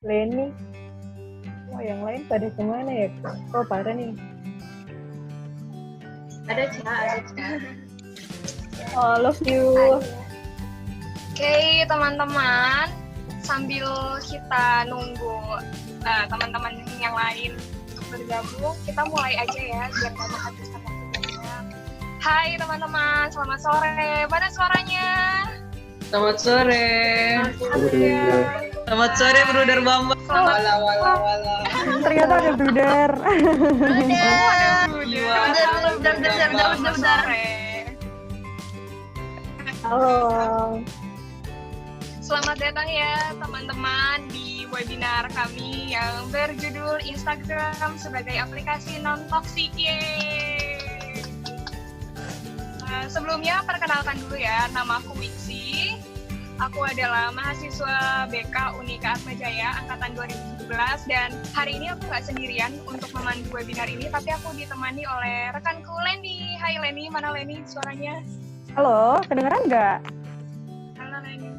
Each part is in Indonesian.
Leni. Oh, yang lain pada kemana ya? Oh, pada nih. Ada Ca. Oh, love you. Oke, teman-teman, sambil kita nunggu teman-teman yang lain untuk bergabung, kita mulai aja ya, biar nggak menghabiskan waktu banyak. Hai teman-teman, selamat sore. Mana suaranya? Selamat sore. Selamat sore, Bruder Bambang. Wala. Ternyata ada Bruder. Halo. Selamat datang ya teman-teman di webinar kami yang berjudul Instagram sebagai aplikasi non-toxic. Sebelumnya perkenalkan dulu ya, nama aku Wiksi. Aku adalah mahasiswa BK Unika Atmajaya angkatan 2017 dan hari ini aku nggak sendirian untuk memandu webinar ini, tapi aku ditemani oleh rekanku Leni. Hai Leni, mana Leni suaranya? Halo, kedengeran nggak? Halo Leni.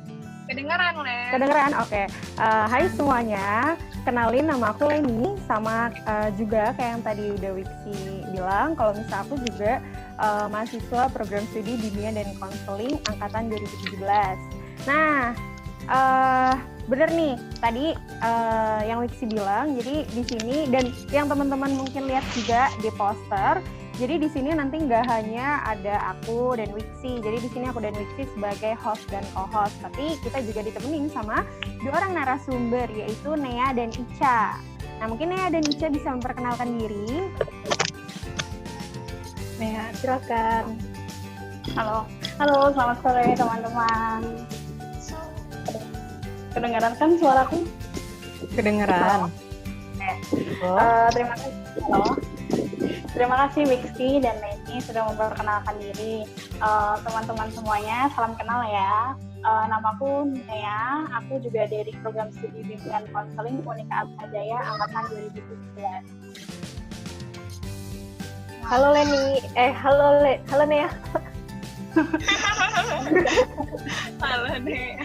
Kedengeran, Len. Kedengeran, oke. Hai semuanya, kenalin nama aku Leni, sama juga kayak yang tadi udah Wiksi bilang, kalau misalnya aku juga mahasiswa program studi bimbingan dan konseling angkatan 2017. Nah, bener nih, tadi yang Wiksi bilang, jadi di sini, dan yang teman-teman mungkin lihat juga di poster, jadi di sini nanti nggak hanya ada aku dan Wiksi, jadi di sini aku dan Wiksi sebagai host dan co-host, tapi kita juga ditemenin sama dua orang narasumber, yaitu Nea dan Ica. Nah, mungkin Nea dan Ica bisa memperkenalkan diri. Nea, silakan. Halo, selamat sore teman-teman. Kedengaran kan suaraku? Kedengeran. Terima kasih Wiksi dan Leni sudah memperkenalkan diri. Teman-teman semuanya, salam kenal ya. Namaku Nea, aku juga dari program studi bimbingan konseling Unika Atmajaya angkatan 2017. Halo Leni, halo Nea. Halo Nea.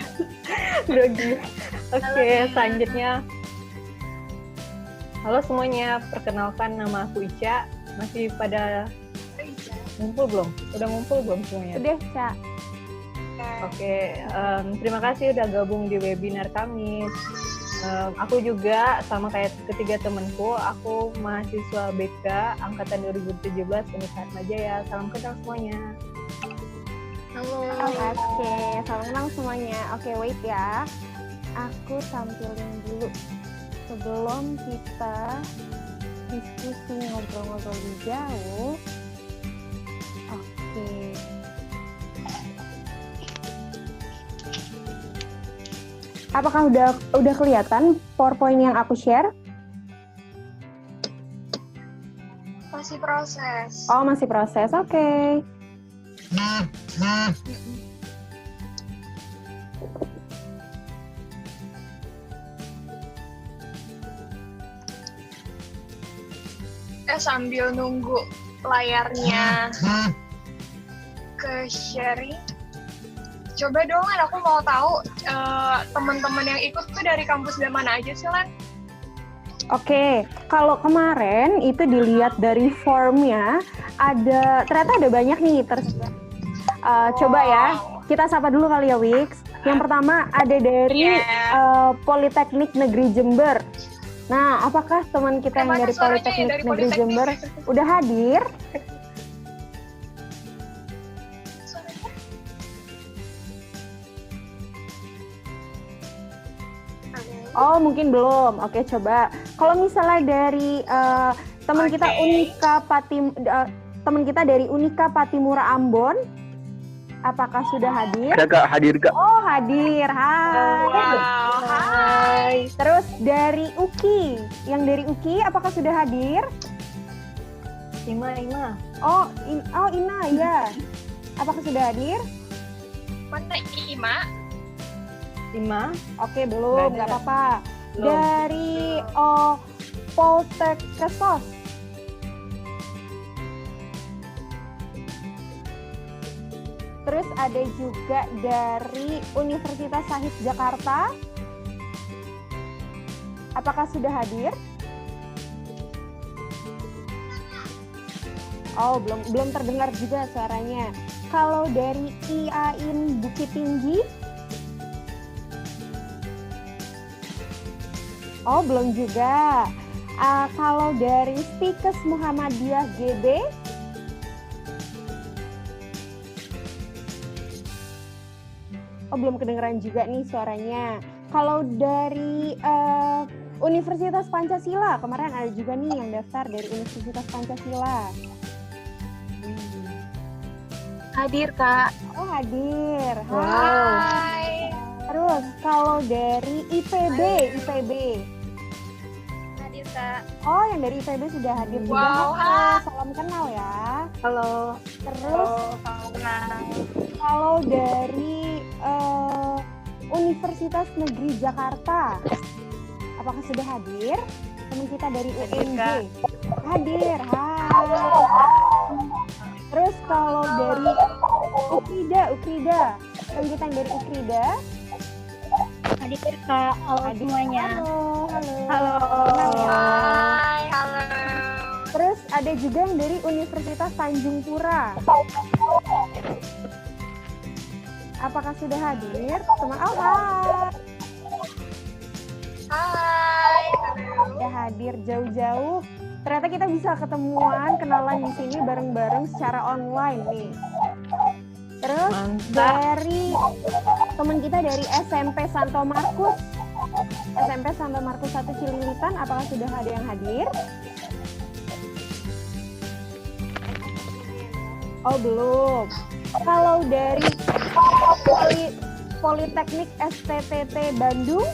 Grogi. Oke, selanjutnya. Halo semuanya, perkenalkan nama aku Ica. Masih pada ngumpul belum? Udah ngumpul belum semuanya? Udah, Ca. Oke, terima kasih udah gabung di webinar kami. Aku juga sama kayak ketiga temanku, aku mahasiswa BK angkatan 2017 Unika Atmajaya. Salam kenal semuanya. Halo. Oke, salam kenal semuanya. Oke, wait ya. Aku tampilin dulu sebelum kita diskusi ngobrol-ngobrol lebih jauh. Oke. Apakah udah kelihatan PowerPoint yang aku share? Masih proses. Oh, masih proses. Oke. Sambil nunggu layarnya ke sharing, coba dong aku mau tahu teman-teman yang ikut tuh dari kampus dari mana aja sih, Lan? Oke, kalau kemarin itu dilihat dari formnya, ternyata ada banyak nih tersebar. Coba ya, kita sapa dulu kali ya, Wix. Yang pertama ada dari Politeknik Negeri Jember. Nah, apakah teman kita yang dari Politeknik Negeri Jember udah hadir? Oh, mungkin belum. Oke, coba. Kalau misalnya dari teman kita teman kita dari Unika Patimura Ambon, apakah sudah hadir? Ada Kak, hadir Kak. Oh, hadir. Hai. Wow, hai. Terus dari UKI, yang dari UKI apakah sudah hadir? Ima. Oh, Ina ya. Apakah sudah hadir? Mana Ima? Oke, belum, nggak apa-apa. Belum. Dari Poltekkes. Terus ada juga dari Universitas Syahid Jakarta. Apakah sudah hadir? Oh, belum terdengar juga suaranya. Kalau dari IAIN Bukit Tinggi? Oh, belum juga. Kalau dari Stikes Muhammadiyah GB? Oh, belum kedengeran juga nih suaranya. Kalau dari Universitas Pancasila, kemarin ada juga nih yang daftar dari Universitas Pancasila. Hadir, Kak. Oh, hadir. Hai. Terus kalau dari IPB. Hadir, Kak. Oh, yang dari IPB sudah hadir juga. Wow, Halo, salam kenal ya. Halo. Terus Kenal. kalau dari Universitas Negeri Jakarta, apakah sudah hadir? Teman kita dari UNJ. Hadir. Hai. Terus kalau dari Ukrida, teman kita yang dari Ukrida. Hadir Kak, halo semuanya. Halo. Kenal ya. Hai, halo. Terus ada juga yang dari Universitas Tanjung Pura. Apakah sudah hadir? Teman hai. Hai, halo. Sudah hadir jauh-jauh. Ternyata kita bisa ketemuan, kenalan di sini bareng-bareng secara online nih. Terus dari teman kita dari SMP Santo Markus 1 Cililitan, apakah sudah ada yang hadir? Oh, belum. Kalau dari Politeknik STTT Bandung,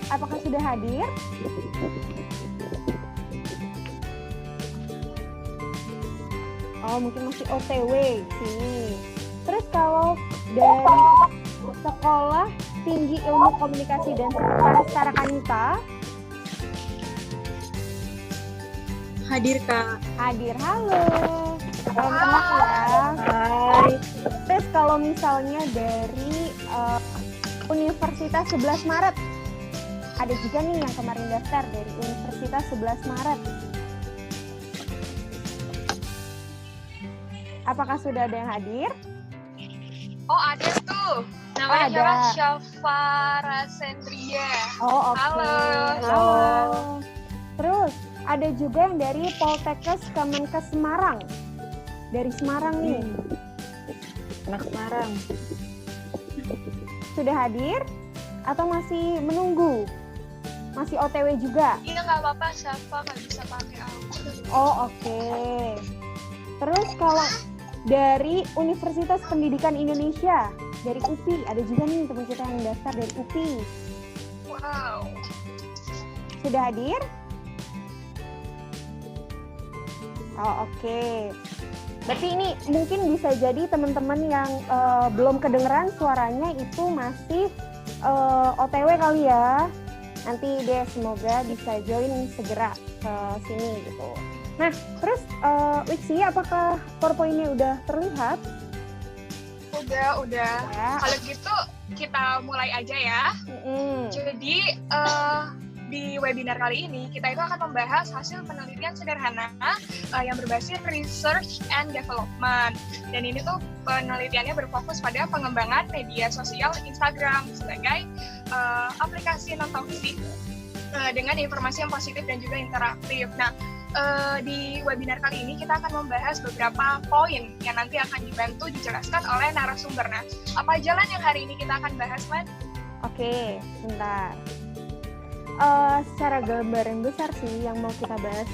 apakah sudah hadir? Oh, mungkin masih OTW sini. Terus kalau dari Sekolah Tinggi Ilmu Komunikasi dan Tarakanita, Hadir, Kak. hadir. Halo. Salam kenal ya. Hai. Terus kalau misalnya dari Universitas 11 Maret, ada juga nih yang kemarin daftar dari Universitas 11 Maret. Apakah sudah ada yang hadir? Oh, ada tuh. Namanya ada. siapa? Syafara Sendria. Oh, oke. Halo. Halo. Terus ada juga yang dari Poltekkes Kemenkes Semarang. Dari Semarang nih. Anak Semarang. Sudah hadir atau masih menunggu? Masih OTW juga? Iya, nggak apa-apa, siapa nggak bisa pakai aku. Oh, oke. Terus kalau dari Universitas Pendidikan Indonesia, dari UPI, ada juga nih teman kita yang daftar dari UPI. Wow. Sudah hadir? Oh, oke. Berarti ini mungkin bisa jadi teman-teman yang belum kedengeran suaranya itu masih OTW kali ya. Nanti deh semoga bisa join segera ke sini gitu. Nah, terus Wiksi, apakah PowerPoint-nya udah terlihat? Udah. Ya. Kalau gitu kita mulai aja ya. Jadi di webinar kali ini kita itu akan membahas hasil penelitian sederhana yang berbasis research and development. Dan ini tuh penelitiannya berfokus pada pengembangan media sosial Instagram sebagai aplikasi non-toksik dengan informasi yang positif dan juga interaktif. Nah, di webinar kali ini kita akan membahas beberapa poin yang nanti akan dibantu dijelaskan oleh narasumber. Nah, apa jalan yang hari ini kita akan bahas, Man? Oke, bentar. Secara gambaran besar sih yang mau kita bahas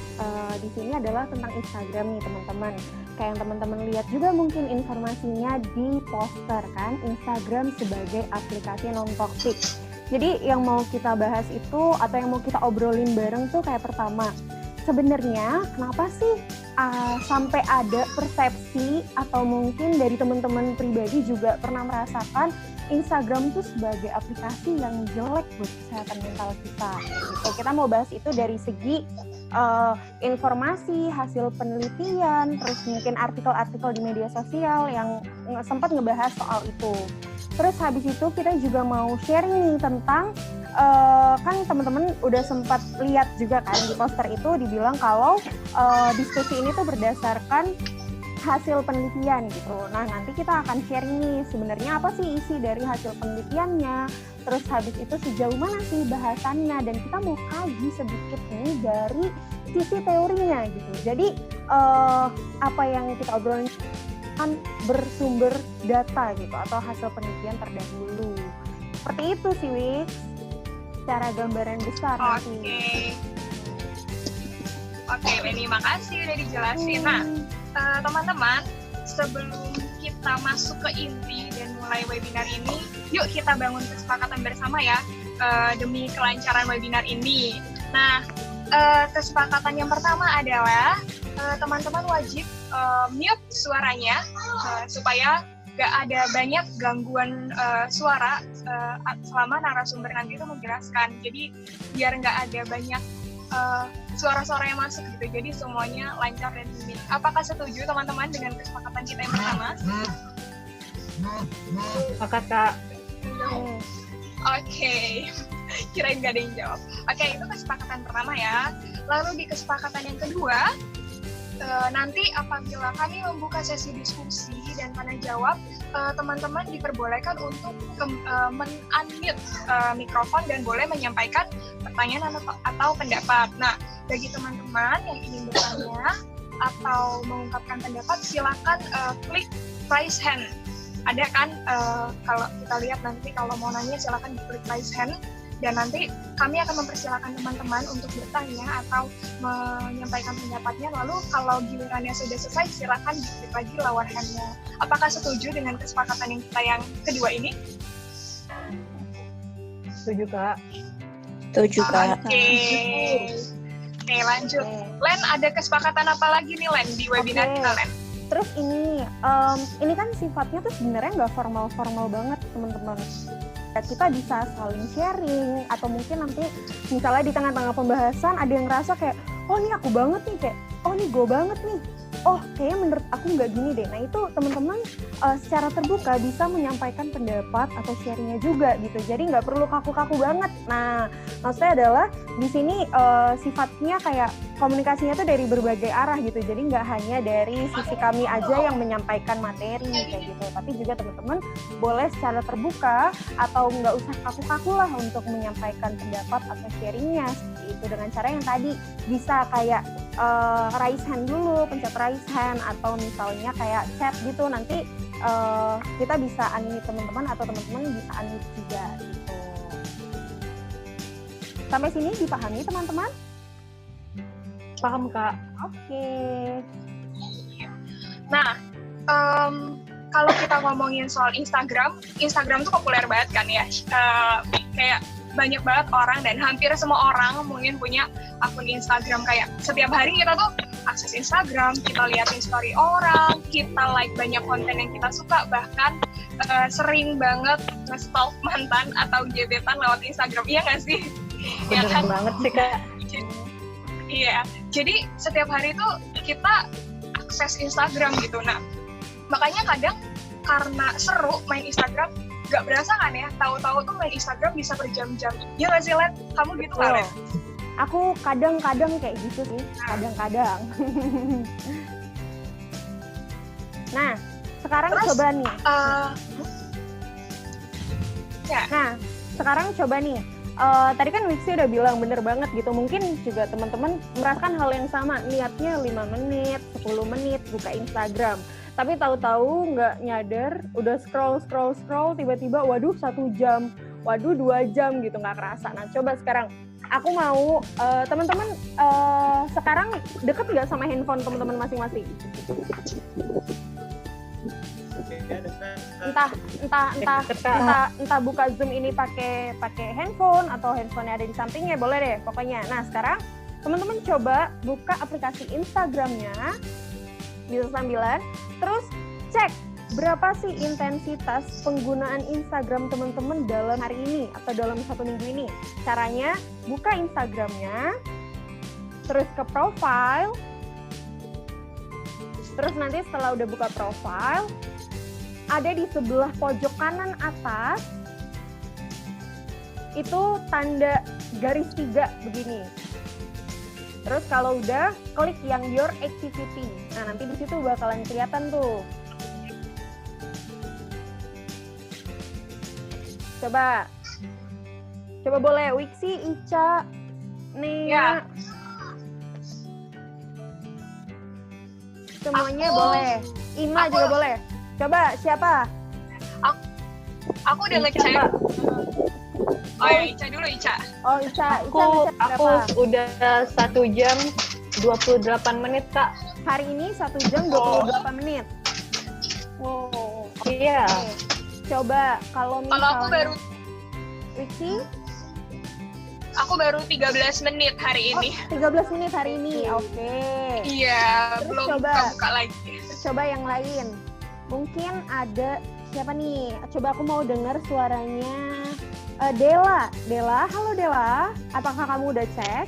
di sini adalah tentang Instagram nih teman-teman. Kayak yang teman-teman lihat juga mungkin informasinya di poster kan, Instagram sebagai aplikasi non-toxic. Jadi yang mau kita bahas itu atau yang mau kita obrolin bareng tuh kayak pertama, sebenarnya kenapa sih sampai ada persepsi atau mungkin dari teman-teman pribadi juga pernah merasakan Instagram tuh sebagai aplikasi yang jelek buat kesehatan mental kita. Gitu. Kita mau bahas itu dari segi informasi, hasil penelitian, terus mungkin artikel-artikel di media sosial yang sempat ngebahas soal itu. Terus habis itu kita juga mau sharing nih tentang kan teman-teman udah sempat lihat juga kan di poster itu dibilang kalau diskusi ini tuh berdasarkan hasil penelitian gitu. Nah, nanti kita akan share nih sebenarnya apa sih isi dari hasil penelitiannya, terus habis itu sejauh mana sih bahasannya, dan kita mau kaji sedikit nih dari sisi teorinya gitu. Jadi apa yang kita obrolin kan bersumber data gitu atau hasil penelitian terdahulu. Seperti itu sih, Wix, secara gambaran besar nanti. Oke, Beni, makasih udah dijelasin. Nah, teman-teman, sebelum kita masuk ke inti dan mulai webinar ini, yuk kita bangun kesepakatan bersama ya, demi kelancaran webinar ini. Nah, kesepakatan yang pertama adalah teman-teman wajib mute suaranya supaya gak ada banyak gangguan suara selama narasumber nanti itu menjelaskan. Jadi biar gak ada banyak suara-suara yang masuk gitu, jadi semuanya lancar dan smooth. Apakah setuju teman-teman dengan kesepakatan kita yang pertama? Sepakat, Kak. Oke. Kirain gak ada yang jawab. Oke, itu kesepakatan pertama ya. Lalu di kesepakatan yang kedua, nanti apabila kami membuka sesi diskusi dan tanya jawab, teman-teman diperbolehkan untuk men-unmute mikrofon dan boleh menyampaikan pertanyaan atau pendapat. Nah, bagi teman-teman yang ingin bertanya atau mengungkapkan pendapat, silakan klik raise hand. Ada kan, kalau kita lihat nanti kalau mau nanya silakan klik raise hand. Dan nanti kami akan mempersilakan teman-teman untuk bertanya atau menyampaikan pendapatnya. Lalu kalau gilirannya sudah selesai, silakan diklik lagi lawan hand-nya. Apakah setuju dengan kesepakatan yang kedua ini? Setuju, Kak. Setuju, Kak. Oke, lanjut. Len, ada kesepakatan apa lagi nih, Len, di webinar kita, Len? Terus ini kan sifatnya tuh sebenarnya nggak formal-formal banget, teman-teman. Kita bisa saling sharing, atau mungkin nanti misalnya di tengah-tengah pembahasan ada yang ngerasa kayak, oh ini aku banget nih, kayak, oh ini gue banget nih, oh kayaknya menurut aku nggak gini deh. Nah itu teman-teman secara terbuka bisa menyampaikan pendapat atau sharingnya juga gitu, jadi nggak perlu kaku-kaku banget. Nah maksudnya adalah di sini sifatnya kayak komunikasinya tuh dari berbagai arah gitu, jadi nggak hanya dari sisi kami aja yang menyampaikan materi kayak gitu, tapi juga teman-teman boleh secara terbuka atau nggak usah kaku-kaku lah untuk menyampaikan pendapat atau sharingnya seperti itu, dengan cara yang tadi bisa kayak raise hand dulu, pencet raise hand, atau misalnya kayak chat gitu, nanti kita bisa unmute teman-teman atau teman-teman bisa unmute juga gitu. Sampai sini dipahami teman-teman? Paham, Kak. Oke. Nah, kalau kita ngomongin soal Instagram tuh populer banget kan ya. Kayak banyak banget orang dan hampir semua orang mungkin punya akun Instagram. Kayak setiap hari kita tuh akses Instagram, kita liatin story orang, kita like banyak konten yang kita suka, bahkan sering banget nge-stalk mantan atau gebetan lewat Instagram. Iya nggak sih? Bener Ya kan? banget sih, Kak. Iya, jadi setiap hari tuh kita akses Instagram gitu. Nah, makanya kadang karena seru main Instagram, gak berasa kan ya, tahu-tahu tuh main Instagram bisa berjam-jam. Ya nggak sih, Len? Kamu gitu nggak, Len? Aku kadang-kadang kayak gitu sih, kadang-kadang. Nah, sekarang Terus, coba nih. Ya. Nah, sekarang coba nih. Tadi kan Wixi udah bilang bener banget gitu, mungkin juga teman-teman merasakan hal yang sama, niatnya 5 menit, 10 menit buka Instagram, tapi tahu-tahu nggak nyadar, udah scroll, tiba-tiba waduh 1 jam, waduh 2 jam gitu, nggak kerasa. Nah coba sekarang, aku mau teman-teman sekarang deket nggak sama handphone teman-teman masing-masing? Entah buka Zoom ini pakai handphone atau handphonenya ada di sampingnya, boleh deh pokoknya. Nah sekarang teman-teman coba buka aplikasi Instagramnya, bisa sambilan, terus cek berapa sih intensitas penggunaan Instagram teman-teman dalam hari ini atau dalam 1 minggu ini. Caranya buka Instagramnya, terus ke profile, terus nanti setelah udah buka profile, ada di sebelah pojok kanan atas itu tanda garis 3 begini. Terus kalau udah, klik yang your activity. Nah, nanti di situ bakalan kelihatan tuh. Coba boleh Wiksi, Ica, Nia. Ya. Semuanya Aku- boleh. Ima aku- juga boleh. Coba siapa? Aku udah ngecek. Oh ya, Ica dulu, Ica. Oh, Ica Aku ngecek berapa? udah 1 jam 28 menit, Kak. Hari ini 1 jam 28 menit. Oh, iya. Oke. Coba kalau misalnya Kalau Wiksi, aku baru 13 menit hari ini. 13 menit hari ini. Oke. Iya, Terus belum coba. buka lagi. Coba yang lain. Mungkin ada siapa nih? Coba aku mau dengar suaranya. Dela. Halo Dela. Apakah kamu udah cek?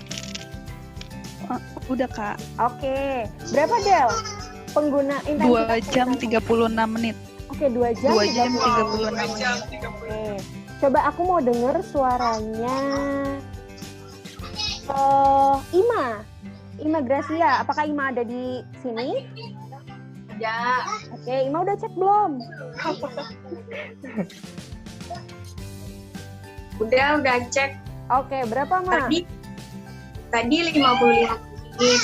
Udah Kak, Oke. Berapa Del? Pengguna 2 intensitas jam internet. 36 menit. Oke, 2 jam 2 jam 36 36 2 menit. jam 30. Oke. Coba aku mau denger suaranya Ima Gracia. Apakah Ima ada di sini? Ya. Oke, Ima udah cek belum? Udah cek Oke, berapa Ma? tadi 55 menit,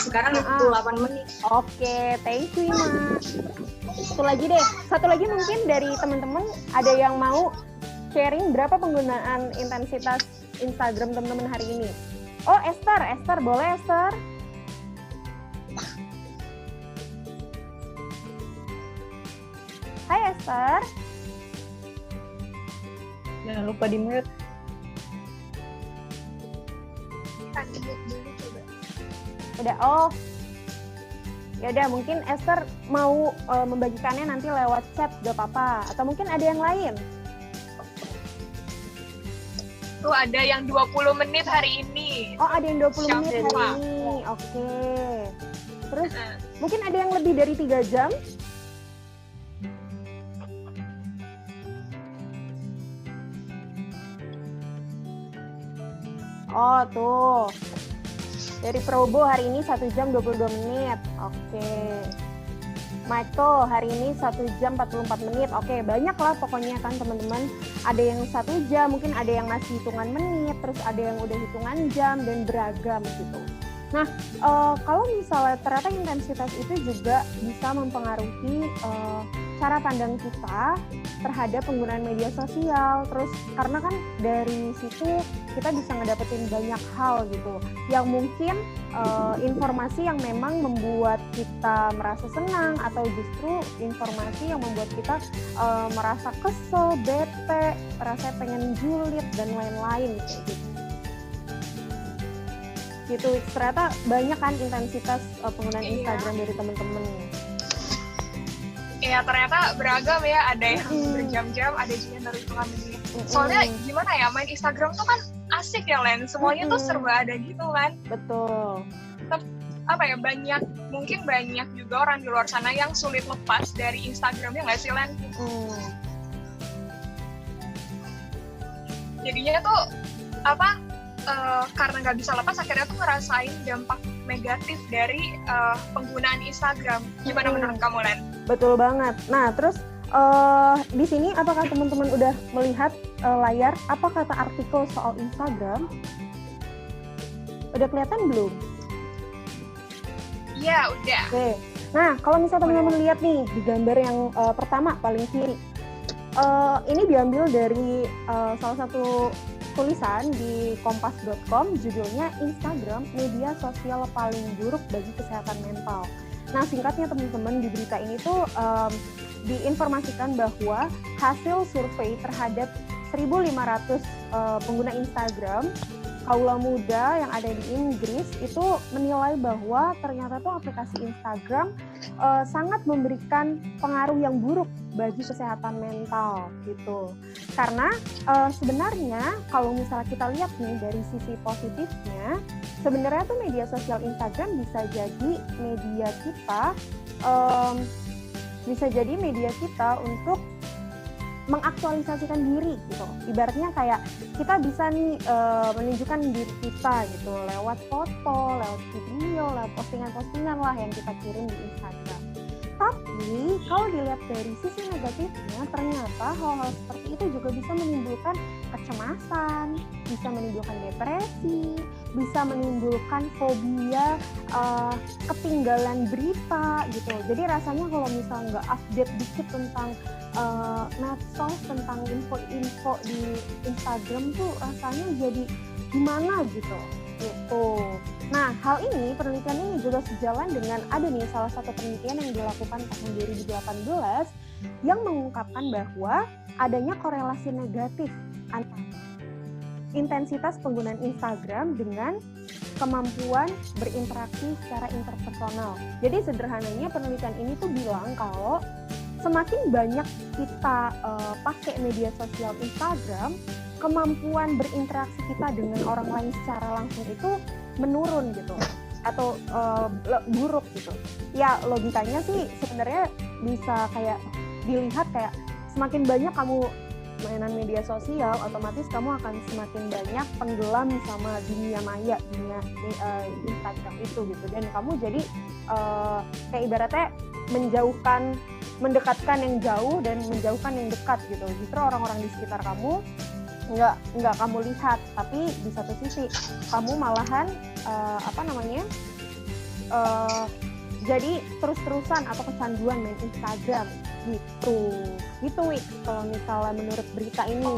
sekarang 58 menit. Oke, thank you Ima. Satu lagi mungkin dari teman-teman ada yang mau sharing berapa penggunaan intensitas Instagram teman-teman hari ini. Oh, Esther, boleh Esther? Hai Esther. Jangan lupa di-mute. Udah, oh. Ya udah, mungkin Esther mau membagikannya nanti lewat chat, gak apa-apa. Atau mungkin ada yang lain. Tuh ada yang 20 menit hari ini. Oh, ada yang 20 Siap, menit Deva. hari ini. Oke. Terus mungkin ada yang lebih dari 3 jam? Oh, tuh. Dari Probo hari ini 1 jam 22 menit. Oke. Michael hari ini 1 jam 44 menit. Oke, banyak lah pokoknya kan teman-teman. Ada yang 1 jam, mungkin ada yang masih hitungan menit, terus ada yang udah hitungan jam, dan beragam gitu. Nah, kalau misalnya ternyata intensitas itu juga bisa mempengaruhi cara pandang kita terhadap penggunaan media sosial. Terus karena kan dari situ kita bisa ngedapetin banyak hal gitu, yang mungkin informasi yang memang membuat kita merasa senang, atau justru informasi yang membuat kita merasa kesel, bete, rasanya pengen julid dan lain-lain gitu. Gitu, ternyata banyak kan intensitas penggunaan Iya. Instagram dari temen-temen. Iya, ternyata beragam ya. Ada yang berjam-jam, ada juga yang baru hitungan menit. Soalnya gimana ya, main Instagram tuh kan asik ya, Len. Semuanya tuh serba ada gitu kan. Betul. Apa ya, mungkin banyak juga orang di luar sana yang sulit lepas dari Instagramnya nggak sih, Len? Jadinya tuh karena nggak bisa lepas, akhirnya tuh ngerasain dampak negatif dari penggunaan Instagram. Gimana menurut kamu, Len? Betul banget. Nah, terus di sini apakah teman-teman udah melihat layar apa kata artikel soal Instagram? Udah kelihatan belum? Iya, udah. Oke. Nah, kalau misalnya teman-teman lihat nih di gambar yang pertama paling kiri, ini diambil dari salah satu tulisan di kompas.com, judulnya Instagram media sosial paling buruk bagi kesehatan mental. Nah, singkatnya teman-teman, di berita ini tuh diinformasikan bahwa hasil survei terhadap 1.500 pengguna Instagram kaula muda yang ada di Inggris itu menilai bahwa ternyata tuh aplikasi Instagram sangat memberikan pengaruh yang buruk bagi kesehatan mental gitu. Karena sebenarnya kalau misalnya kita lihat nih dari sisi positifnya, sebenarnya tuh media sosial Instagram bisa jadi media kita untuk mengaktualisasikan diri gitu. Ibaratnya kayak kita bisa nih menunjukkan diri kita gitu lewat foto, lewat video, lewat postingan-postingan lah yang kita kirim di Instagram. Tapi kalau dilihat dari sisi negatifnya, ternyata hal-hal seperti itu juga bisa menimbulkan kecemasan, bisa menimbulkan depresi, bisa menimbulkan fobia ketinggalan berita gitu. Jadi rasanya kalau misalnya nggak update dikit tentang medsos, tentang info-info di Instagram tuh rasanya jadi gimana gitu. Nah, hal ini, penelitian ini juga sejalan dengan ada nih salah satu penelitian yang dilakukan tahun 2018 yang mengungkapkan bahwa adanya korelasi negatif antara intensitas penggunaan Instagram dengan kemampuan berinteraksi secara interpersonal. Jadi sederhananya penelitian ini tuh bilang kalau semakin banyak kita pakai media sosial Instagram, kemampuan berinteraksi kita dengan orang lain secara langsung itu menurun gitu atau buruk gitu. Ya logikanya sih sebenarnya bisa kayak dilihat kayak semakin banyak kamu mainan media sosial, otomatis kamu akan semakin banyak tenggelam sama dunia maya, dunia Instagram itu gitu. Dan kamu jadi kayak ibaratnya mendekatkan yang jauh dan menjauhkan yang dekat gitu. Justru orang-orang di sekitar kamu nggak kamu lihat, tapi di satu sisi kamu malahan jadi terus-terusan atau kecanduan main Instagram gitu Wik kalau misalnya menurut berita ini.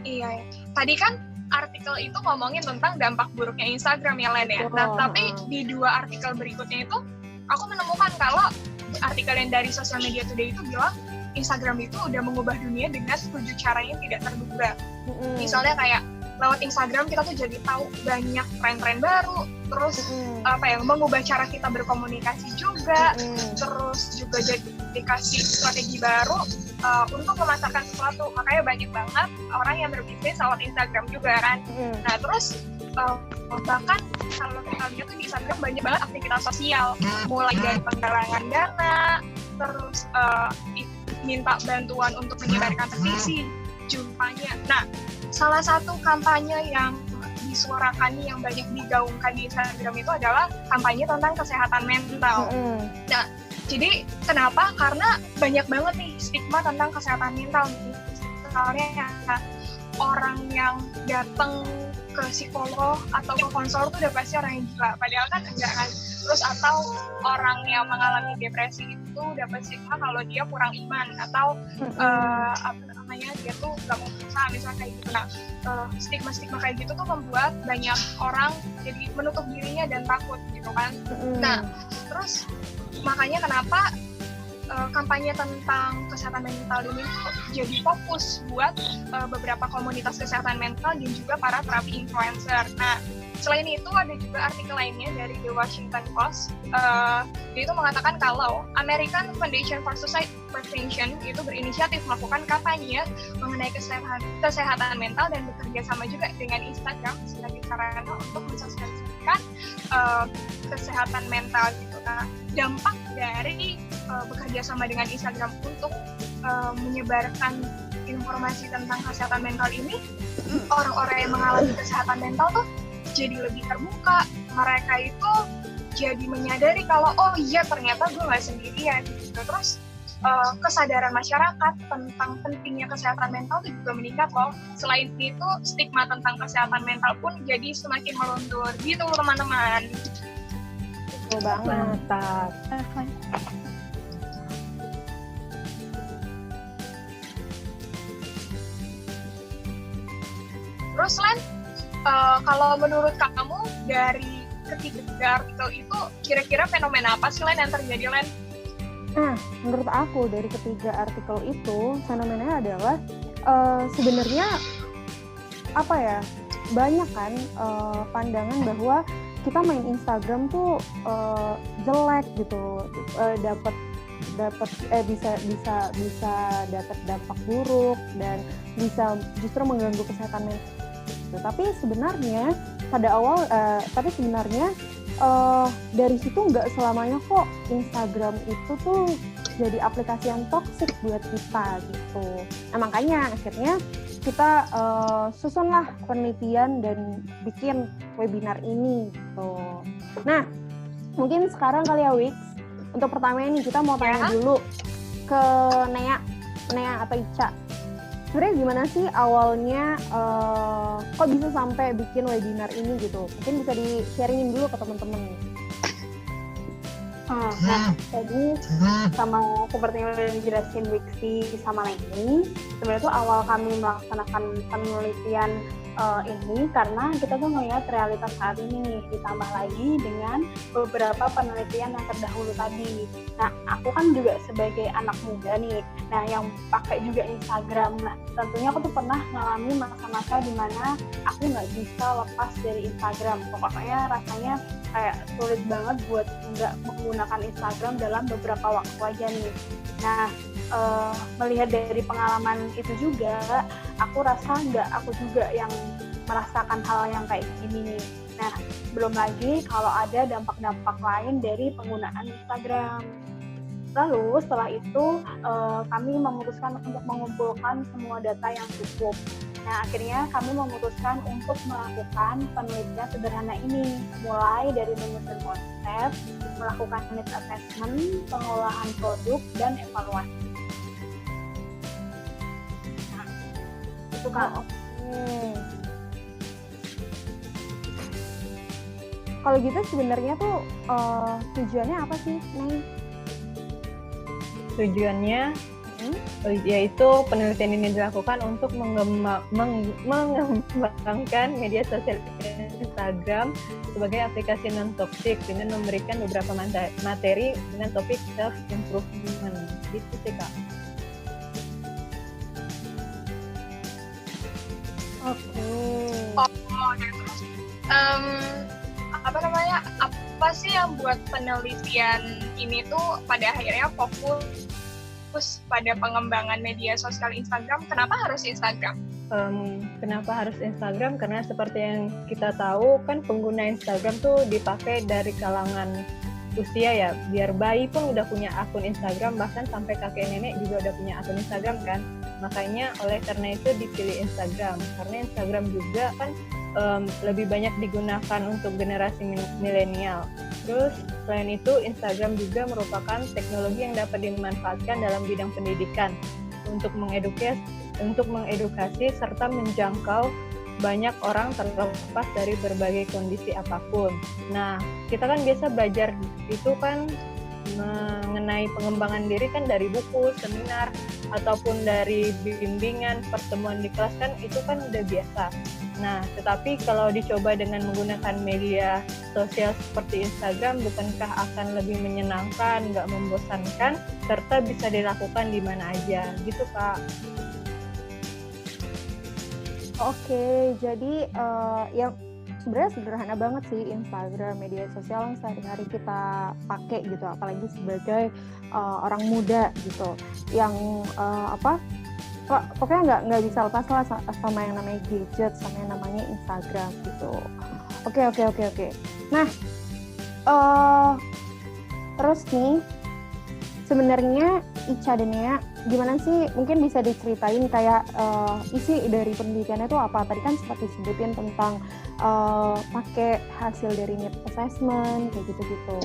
Iya, tadi kan artikel itu ngomongin tentang dampak buruknya Instagram ya Len ya. Nah tapi di 2 artikel berikutnya itu aku menemukan kalau artikel yang dari Social Media Today itu bilang Instagram itu udah mengubah dunia dengan 7 cara yang tidak terduga. Misalnya kayak lewat Instagram kita tuh jadi tahu banyak tren-tren baru, terus mengubah cara kita berkomunikasi juga, terus juga jadi dikasih strategi baru untuk memasarkan sesuatu. Makanya banyak banget orang yang berbisnis lewat Instagram juga kan. Nah terus bahkan kalau kita lihat tuh di Instagram banyak banget aktivitas sosial, mulai dari penggalangan dana, terus minta bantuan untuk menyebarkan petisi, jumpanya. Nah, salah satu kampanye yang disuarakan yang banyak digaungkan di Instagram itu adalah kampanye tentang kesehatan mental. Nah, jadi kenapa? Karena banyak banget nih stigma tentang kesehatan mental. Misalnya orang yang datang ke psikolog atau ke konselor tuh udah pasti orang yang gila, padahal kan enggak kan. Terus atau orang yang mengalami depresi itu dapat stigma kalau dia kurang iman atau dia tuh nggak mau berusaha misalnya kayak gitu. Nah stigma-stigma kayak gitu tuh membuat banyak orang jadi menutup dirinya dan takut gitu kan. Nah terus makanya kenapa kampanye tentang kesehatan mental ini tuh jadi fokus buat beberapa komunitas kesehatan mental dan juga para terapi influencer. Nah, selain itu ada juga artikel lainnya dari The Washington Post. Dia itu mengatakan kalau American Foundation for Suicide Prevention itu berinisiatif melakukan kampanye mengenai kesehatan mental dan bekerja sama juga dengan Instagram sebagai sarana untuk mensosialisasikan kesehatan mental gitu. Nah, dampak dari bekerja sama dengan Instagram untuk menyebarkan informasi tentang kesehatan mental ini, orang-orang yang mengalami kesehatan mental tuh jadi lebih terbuka. Mereka itu jadi menyadari kalau oh iya ternyata gue nggak sendirian gitu. Terus kesadaran masyarakat tentang pentingnya kesehatan mental itu juga meningkat loh. Selain itu stigma tentang kesehatan mental pun jadi semakin meluntur gitu teman-teman. Betul banget. Mantap. Terus Len, kalau menurut kamu dari ketiga artikel itu kira-kira fenomena apa sih Len yang terjadi Len? Nah, menurut aku dari ketiga artikel itu fenomenanya adalah sebenarnya banyak kan pandangan bahwa kita main Instagram tuh jelek gitu, bisa dapat dampak buruk dan bisa justru mengganggu kesehatan mental. Tapi sebenarnya dari situ nggak selamanya kok Instagram itu tuh jadi aplikasi yang toksik buat kita gitu. Nah makanya akhirnya kita susunlah penelitian dan bikin webinar ini gitu. Nah mungkin sekarang kali ya Wix, untuk pertama ini kita mau tanya dulu ke Nea atau Ica. Sebenarnya gimana sih awalnya kok bisa sampai bikin webinar ini gitu? Mungkin bisa di-sharingin dulu ke teman-teman. Nah, jadi sama seperti yang udah dijelasin Wixi sama Leni, sebenarnya tuh awal kami melaksanakan penelitian ini karena kita tuh melihat realitas saat ini nih, ditambah lagi dengan beberapa penelitian yang terdahulu tadi. Nah, aku kan juga sebagai anak muda nih, nah yang pakai juga Instagram. Nah, tentunya aku tuh pernah mengalami masa-masa di mana aku nggak bisa lepas dari Instagram. Pokoknya rasanya kayak sulit banget buat nggak menggunakan Instagram dalam beberapa waktu aja nih. Nah, melihat dari pengalaman itu juga, aku rasa nggak aku juga yang merasakan hal yang kayak gini nih. Nah, belum lagi kalau ada dampak-dampak lain dari penggunaan Instagram. Lalu setelah itu kami memutuskan untuk mengumpulkan semua data yang cukup. Nah, akhirnya kami memutuskan untuk melakukan penelitian sederhana ini, mulai dari menyusun konsep, melakukan needs assessment, pengolahan produk, dan evaluasi. Nah, itu Kak. Kalau gitu sebenarnya tuh tujuannya apa sih, Neng? Tujuannya yaitu penelitian ini dilakukan untuk mengembangkan media sosial Instagram sebagai aplikasi non-toxic dengan memberikan beberapa materi dengan topik self-improvement. Gitu sih Kak. Oke. Terus apa sih yang buat penelitian ini tuh pada akhirnya fokus pada pengembangan media sosial Instagram? Kenapa harus Instagram? Kenapa harus Instagram? Karena seperti yang kita tahu kan pengguna Instagram tuh dipakai dari kalangan usia ya. Biar bayi pun udah punya akun Instagram, bahkan sampai kakek nenek juga udah punya akun Instagram kan. Makanya oleh karena itu dipilih Instagram. Karena Instagram juga kan lebih banyak digunakan untuk generasi milenial. Terus selain itu Instagram juga merupakan teknologi yang dapat dimanfaatkan dalam bidang pendidikan untuk mengedukasi serta menjangkau banyak orang terlepas dari berbagai kondisi apapun. Nah, kita kan biasa belajar itu kan mengenai pengembangan diri kan dari buku, seminar, ataupun dari bimbingan, pertemuan di kelas kan itu kan udah biasa. Nah, tetapi kalau dicoba dengan menggunakan media sosial seperti Instagram, bukankah akan lebih menyenangkan, nggak membosankan, serta bisa dilakukan di mana aja, gitu Kak. Oke, jadi yang sebenarnya sederhana banget sih Instagram, media sosial yang sehari-hari kita pakai gitu, apalagi sebagai orang muda gitu, yang pokoknya nggak bisa lepas lah sama yang namanya gadget, sama yang namanya Instagram gitu. Oke. Nah, terus nih sebenarnya Ica dan Nea, gimana sih mungkin bisa diceritain kayak isi dari penelitiannya itu apa? Tadi kan sempat disebutin tentang pakai hasil dari needs assessment kayak gitu-gitu.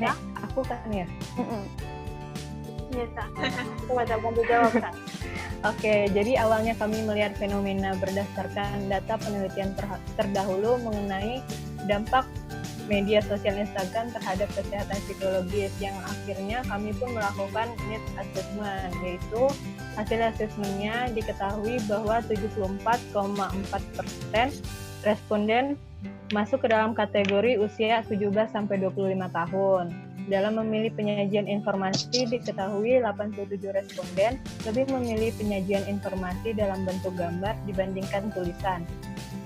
Nah, aku kan ya. Iya, Kak. Aku ada mau jawab, Kak. Oke, jadi awalnya kami melihat fenomena berdasarkan data penelitian terdahulu mengenai dampak media sosial Instagram terhadap kesehatan psikologis, yang akhirnya kami pun melakukan needs assessment, yaitu hasil assessmentnya diketahui bahwa 74,4% responden masuk ke dalam kategori usia 17-25 tahun. Dalam memilih penyajian informasi, diketahui 87 responden lebih memilih penyajian informasi dalam bentuk gambar dibandingkan tulisan.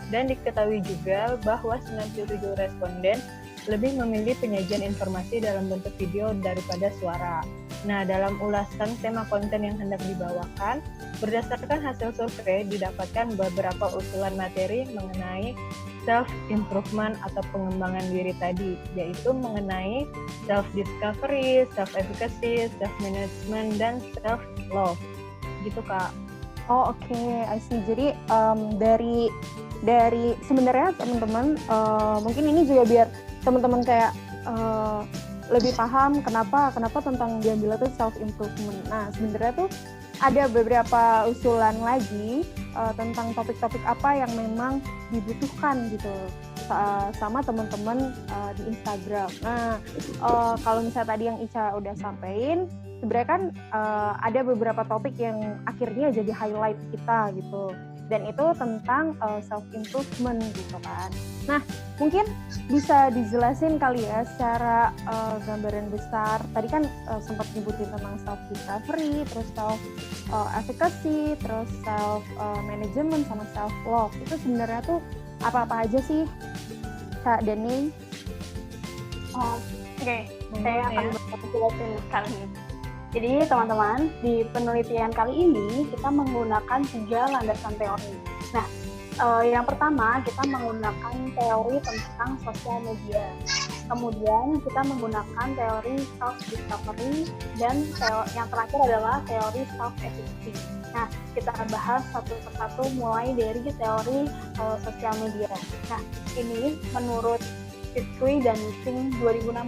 Dan diketahui juga bahwa 97 responden lebih memilih penyajian informasi dalam bentuk video daripada suara. Nah, dalam ulasan tema konten yang hendak dibawakan, berdasarkan hasil survei didapatkan beberapa usulan materi mengenai self-improvement atau pengembangan diri tadi, yaitu mengenai self-discovery, self-efficacy, self-management, dan self-love. Gitu, Kak. Oh, oke. I see. Jadi dari sebenarnya teman-teman mungkin ini juga biar teman-teman kayak lebih paham kenapa tentang diambil itu self improvement. Nah, sebenarnya tuh ada beberapa usulan lagi tentang topik-topik apa yang memang dibutuhkan gitu sama teman-teman di Instagram. Nah, kalau misalnya tadi yang Ica udah sampein, sebenarnya kan ada beberapa topik yang akhirnya jadi highlight kita gitu. Dan itu tentang self improvement gitu kan. Nah, mungkin bisa dijelasin kali ya secara gambaran besar. Tadi kan sempat nyebutin tentang self discovery, terus self efficacy, terus self management sama self love. Itu sebenarnya tuh apa-apa aja sih, Kak Deni? Oke, saya akan jelasin kali ini. Jadi teman-teman, di penelitian kali ini kita menggunakan 3 landasan teori. Nah, yang pertama kita menggunakan teori tentang sosial media. Kemudian kita menggunakan teori self-discovery dan yang terakhir adalah teori self-efficacy. Nah, kita bahas satu persatu mulai dari teori sosial media. Nah, ini menurut Fitri dan Sing 2016,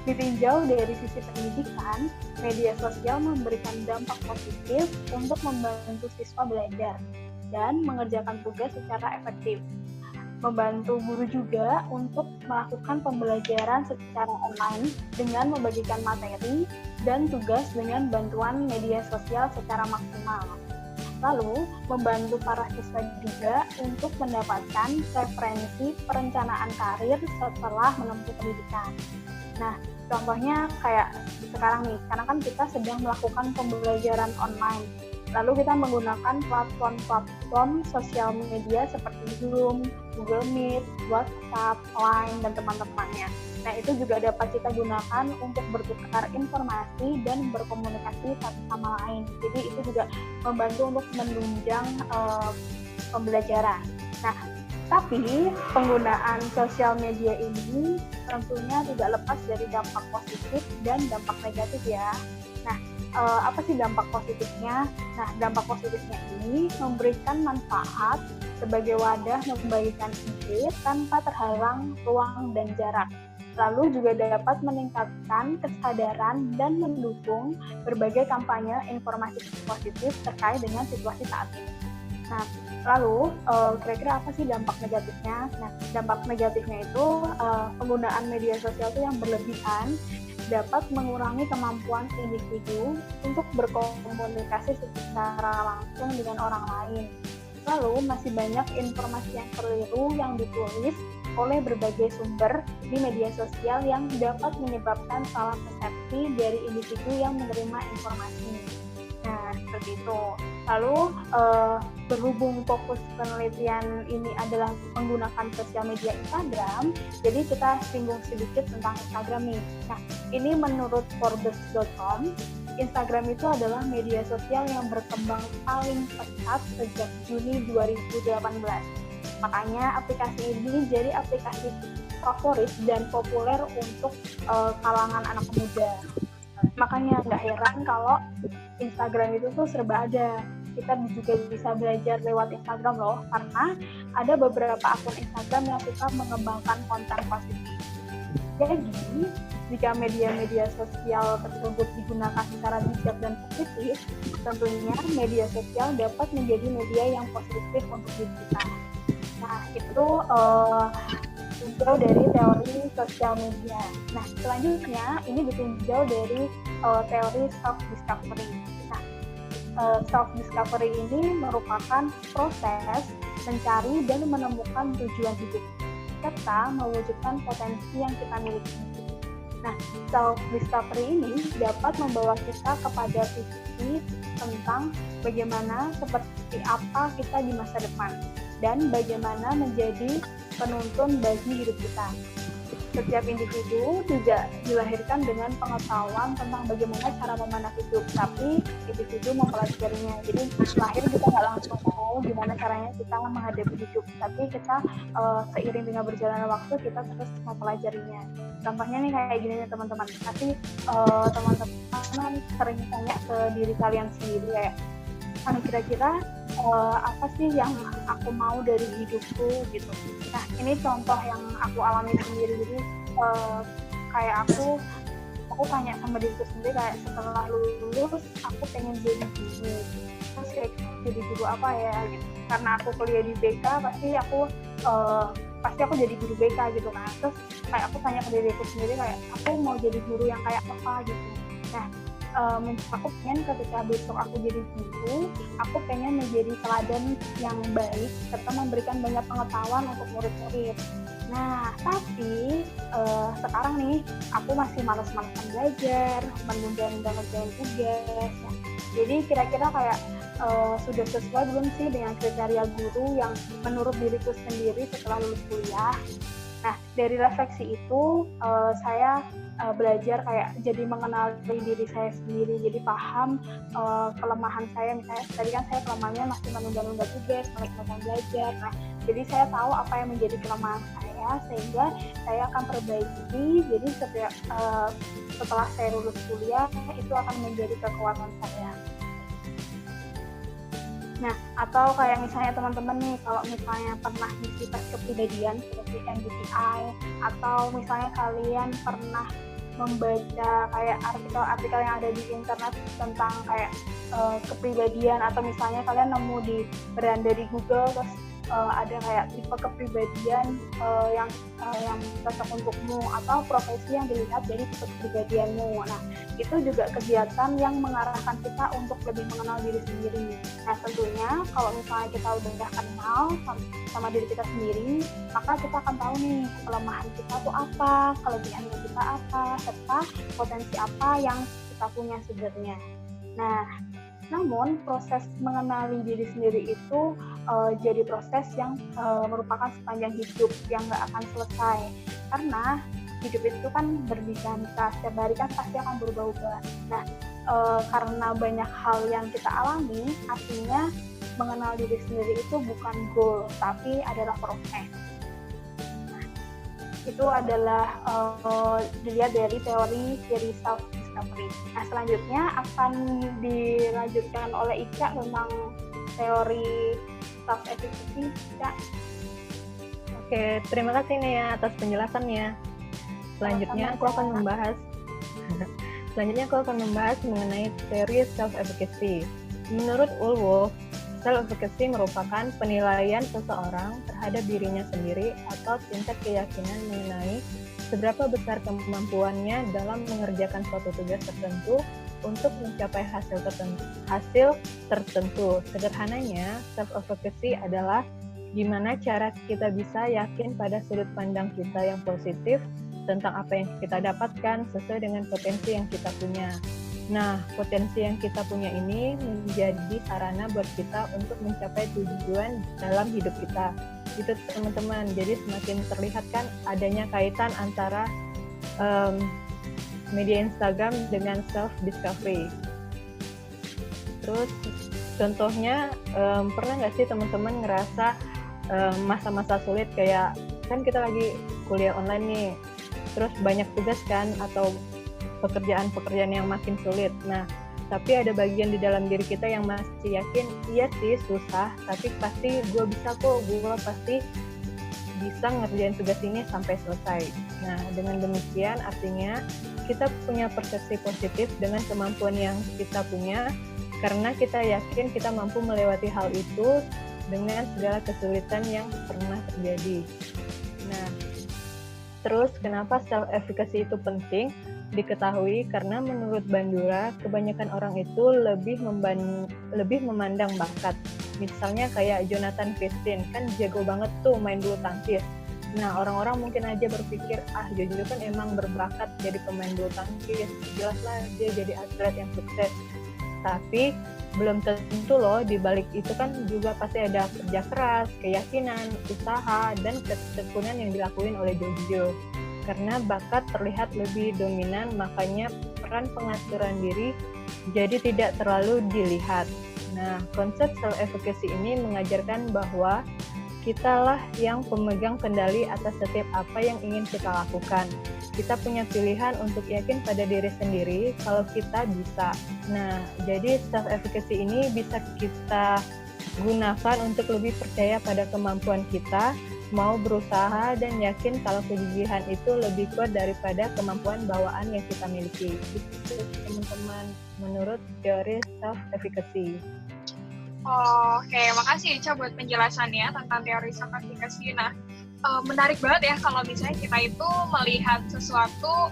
ditinjau dari sisi pendidikan, media sosial memberikan dampak positif untuk membantu siswa belajar dan mengerjakan tugas secara efektif. Membantu guru juga untuk melakukan pembelajaran secara online dengan membagikan materi dan tugas dengan bantuan media sosial secara maksimal. Lalu, membantu para siswa juga untuk mendapatkan referensi perencanaan karir setelah menempuh pendidikan. Nah, contohnya kayak sekarang kan kita sedang melakukan pembelajaran online. Lalu kita menggunakan platform sosial media seperti Zoom, Google Meet, WhatsApp, Line, dan teman-temannya. Nah, itu juga dapat kita gunakan untuk bertukar informasi dan berkomunikasi satu sama lain. Jadi itu juga membantu untuk menunjang pembelajaran. Nah, tapi penggunaan sosial media ini tentunya tidak lepas dari dampak positif dan dampak negatif ya. Nah, apa sih dampak positifnya? Nah, dampak positifnya ini memberikan manfaat sebagai wadah membagikan ide tanpa terhalang ruang dan jarak. Lalu juga dapat meningkatkan kesadaran dan mendukung berbagai kampanye informasi positif terkait dengan situasi saat ini. Nah, lalu kira-kira apa sih dampak negatifnya? Nah, dampak negatifnya itu penggunaan media sosial itu yang berlebihan dapat mengurangi kemampuan individu untuk berkomunikasi secara langsung dengan orang lain. Lalu masih banyak informasi yang keliru yang ditulis oleh berbagai sumber di media sosial yang dapat menyebabkan salah persepsi dari individu yang menerima informasi. Nah, seperti itu. Lalu berhubung fokus penelitian ini adalah menggunakan sosial media Instagram, jadi kita singgung sedikit tentang Instagram nih. Nah, ini menurut Forbes.com, Instagram itu adalah media sosial yang berkembang paling pesat sejak Juni 2018. Makanya aplikasi ini jadi aplikasi favorit dan populer untuk kalangan anak muda. Makanya nggak heran kalau Instagram itu tuh serba ada. Kita juga bisa belajar lewat Instagram loh, karena ada beberapa akun Instagram yang suka mengembangkan konten positif. Jadi, jika media-media sosial tersebut digunakan secara bijak dan positif, tentunya media sosial dapat menjadi media yang positif untuk diri kita. Nah, itu ditinjau dari teori sosial media. Nah, selanjutnya ini ditinjau dari teori self-discovery. Nah, self-discovery ini merupakan proses mencari dan menemukan tujuan hidup, serta mewujudkan potensi yang kita miliki. Nah, self-discovery ini dapat membawa kita kepada visi tentang bagaimana seperti apa kita di masa depan, dan bagaimana menjadi penuntun bagi hidup kita. setiap individu juga dilahirkan dengan pengetahuan tentang bagaimana cara memandang hidup, tapi individu mempelajarinya. Jadi lahir kita nggak langsung tahu gimana caranya kita menghadapi hidup, tapi kita seiring dengan berjalannya waktu kita terus mempelajarinya. Contohnya nih kayak gini nih teman-teman, pasti teman-teman sering tanya ke diri kalian sendiri kayak, kira-kira apa sih yang aku mau dari hidupku gitu. Nah ini contoh yang aku alami sendiri. Jadi kayak aku tanya sama diriku sendiri kayak setelah lulus aku pengen jadi guru. Terus kayak jadi guru apa ya gitu. Karena aku kuliah di BK pasti aku jadi guru BK gitu kan. Terus kayak aku tanya ke diriku sendiri kayak aku mau jadi guru yang kayak apa gitu. Nah aku pengen ketika besok aku jadi guru, aku pengen menjadi teladan yang baik serta memberikan banyak pengetahuan untuk murid-murid. Nah, tapi sekarang nih aku masih malas-malasan belajar, menunda-nunda ngerjain tugas. Nah, jadi kira-kira kayak sudah sesuai belum sih dengan kriteria guru yang menurut diriku sendiri setelah lulus kuliah? Nah, dari refleksi itu saya belajar kayak jadi mengenali diri saya sendiri, jadi paham kelemahan saya. Misalnya tadi kan saya kelemahannya masih menunda-nunda tugas, malas-malasan belajar. Nah, jadi saya tahu apa yang menjadi kelemahan saya, sehingga saya akan perbaiki. Jadi setelah saya lulus kuliah, itu akan menjadi kekuatan saya. Nah, atau kayak misalnya teman-teman nih, kalau misalnya pernah ngisi tes kepribadian seperti MBTI, atau misalnya kalian pernah membaca kayak artikel-artikel yang ada di internet tentang kayak kepribadian, atau misalnya kalian nemu di beranda di Google terus ada kayak tipe kepribadian yang cocok untukmu, atau profesi yang dilihat dari tipe kepribadianmu. Nah, itu juga kegiatan yang mengarahkan kita untuk lebih mengenal diri sendiri. Nah, tentunya kalau misalnya kita udah kenal sama diri kita sendiri, maka kita akan tahu nih kelemahan kita tuh apa, kelebihan kita apa, serta potensi apa yang kita punya sebenarnya. Nah, namun proses mengenali diri sendiri itu jadi proses yang merupakan sepanjang hidup yang nggak akan selesai, karena hidup itu kan berdinamika, setiap hari kan pasti akan berubah-ubah. Nah, karena banyak hal yang kita alami, artinya mengenal diri sendiri itu bukan goal, tapi adalah proses. Nah, itu adalah dilihat dari teori self discovery. Nah, selanjutnya akan dilanjutkan oleh Ica tentang teori self efficacy. Oke, terima kasih Nea atas penjelasannya. Selanjutnya aku akan membahas mengenai teori self efficacy. Menurut Ulwolf, self efficacy merupakan penilaian seseorang terhadap dirinya sendiri atau tingkat keyakinan mengenai seberapa besar kemampuannya dalam mengerjakan suatu tugas tertentu untuk mencapai hasil tertentu. Sederhananya, self-efficacy adalah gimana cara kita bisa yakin pada sudut pandang kita yang positif tentang apa yang kita dapatkan sesuai dengan potensi yang kita punya. Nah, potensi yang kita punya ini menjadi sarana buat kita untuk mencapai tujuan dalam hidup kita. Itu teman-teman, jadi semakin terlihat kan adanya kaitan antara media Instagram dengan self-discovery. Terus contohnya, pernah nggak sih teman-teman ngerasa masa-masa sulit kayak, kan kita lagi kuliah online nih, terus banyak tugas kan, atau pekerjaan-pekerjaan yang makin sulit. Nah, tapi ada bagian di dalam diri kita yang masih yakin, iya sih susah, tapi pasti gue bisa kok, gue pasti bisa ngerjain tugas ini sampai selesai. Nah, dengan demikian artinya kita punya persepsi positif dengan kemampuan yang kita punya, karena kita yakin kita mampu melewati hal itu dengan segala kesulitan yang pernah terjadi. Nah, terus kenapa self-efficacy itu penting? Diketahui karena menurut Bandura, kebanyakan orang itu lebih memandang bakat. Misalnya kayak Jonathan Fistin, kan jago banget tuh main bulu tangkis. Nah, orang-orang mungkin aja berpikir, Jojo kan emang berbakat jadi pemain bulu tangkis, jelaslah dia jadi atlet yang sukses. Tapi belum tentu loh, di balik itu kan juga pasti ada kerja keras, keyakinan, usaha, dan ketekunan yang dilakuin oleh Jojo. karena bakat terlihat lebih dominan, makanya peran pengaturan diri jadi tidak terlalu dilihat. Nah, konsep self-efficacy ini mengajarkan bahwa kitalah yang pemegang kendali atas setiap apa yang ingin kita lakukan. Kita punya pilihan untuk yakin pada diri sendiri kalau kita bisa. Nah, jadi self-efficacy ini bisa kita gunakan untuk lebih percaya pada kemampuan kita, mau berusaha dan yakin kalau kegigihan itu lebih kuat daripada kemampuan bawaan yang kita miliki. Itu teman-teman menurut teori self-efficacy. Oke, makasih Ica buat penjelasannya tentang teori self-efficacy. Nah, menarik banget ya kalau misalnya kita itu melihat sesuatu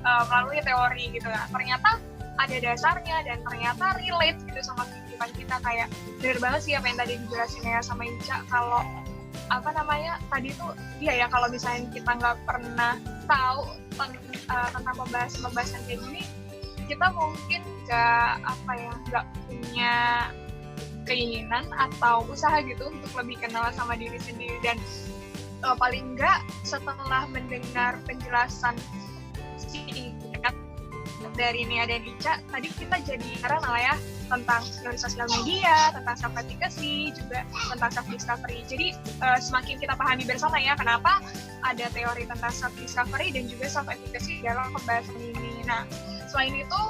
melalui teori gitu ya. Ternyata ada dasarnya dan ternyata relate gitu sama kehidupan kita. Kayak bener banget sih apa yang tadi dijelasin ya sama Ica, kalau tadi tuh iya ya, kalau misalnya kita nggak pernah tahu tentang pembahasan kayak gini, kita mungkin nggak punya keinginan atau usaha gitu untuk lebih kenal sama diri sendiri. Dan paling enggak setelah mendengar penjelasan singkat dari Nia dan Ica, tadi kita jadi heran lah ya tentang teori sosial media, tentang self-efficacy, juga tentang self-discovery. Jadi semakin kita pahami bersama ya kenapa ada teori tentang self-discovery dan juga self-efficacy dalam pembahasan ini. Nah, selain itu,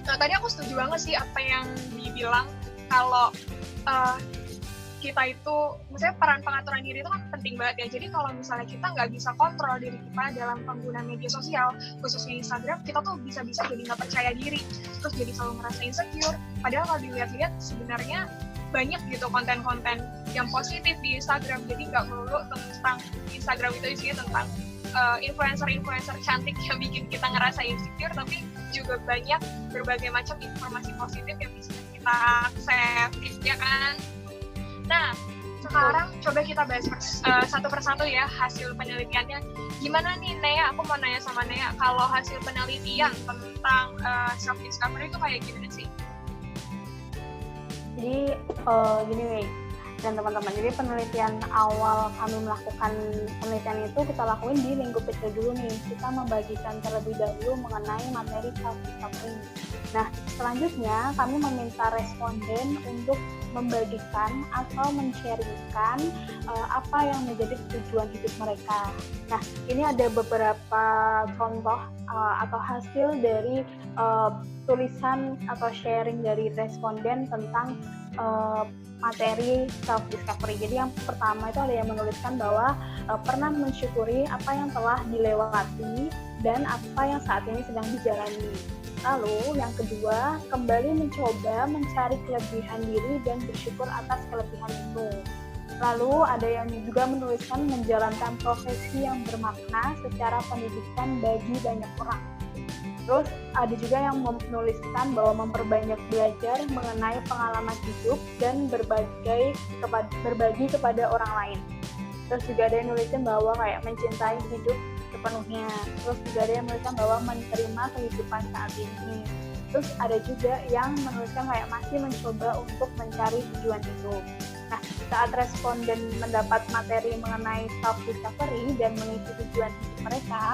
tadi aku setuju banget sih apa yang dibilang kalau kita itu, maksudnya peran pengaturan diri itu kan penting banget ya. Jadi kalau misalnya kita nggak bisa kontrol diri kita dalam penggunaan media sosial, khususnya Instagram, kita tuh bisa-bisa jadi nggak percaya diri, terus jadi selalu ngerasa insecure. Padahal kalau dilihat-lihat sebenarnya banyak gitu konten-konten yang positif di Instagram. Jadi nggak melulu tentang Instagram itu isinya tentang influencer-influencer cantik yang bikin kita ngerasa insecure, tapi juga banyak berbagai macam informasi positif yang bisa kita akses, ya kan? Nah, sekarang coba kita bahas satu persatu ya hasil penelitiannya. Gimana nih Nea? Aku mau nanya sama Nea, kalau hasil penelitian tentang self-discovery itu kayak gimana sih? Jadi gini nih, dan teman-teman, jadi penelitian awal kami melakukan penelitian itu kita lakuin di minggu kecil dulu nih. Kita membagikan terlebih dahulu mengenai materi self-discovery. Nah, selanjutnya kami meminta responden untuk membagikan atau men-sharingkan apa yang menjadi tujuan hidup mereka. Nah, ini ada beberapa contoh atau hasil dari tulisan atau sharing dari responden tentang materi self-discovery. Jadi yang pertama itu ada yang menuliskan bahwa pernah mensyukuri apa yang telah dilewati dan apa yang saat ini sedang dijalani. Lalu yang kedua, kembali mencoba mencari kelebihan diri dan bersyukur atas kelebihan itu. Lalu ada yang juga menuliskan menjalankan profesi yang bermakna secara pendidikan bagi banyak orang. Terus ada juga yang menuliskan bahwa memperbanyak belajar mengenai pengalaman hidup dan berbagi kepada orang lain. Terus juga ada yang nulisin bahwa kayak mencintai hidup sepenuhnya. Terus juga ada yang menuliskan bahwa menerima kehidupan saat ini. Terus ada juga yang menuliskan kayak masih mencoba untuk mencari tujuan hidup. Nah, saat responden mendapat materi mengenai self-discovery dan mengisi tujuan hidup mereka,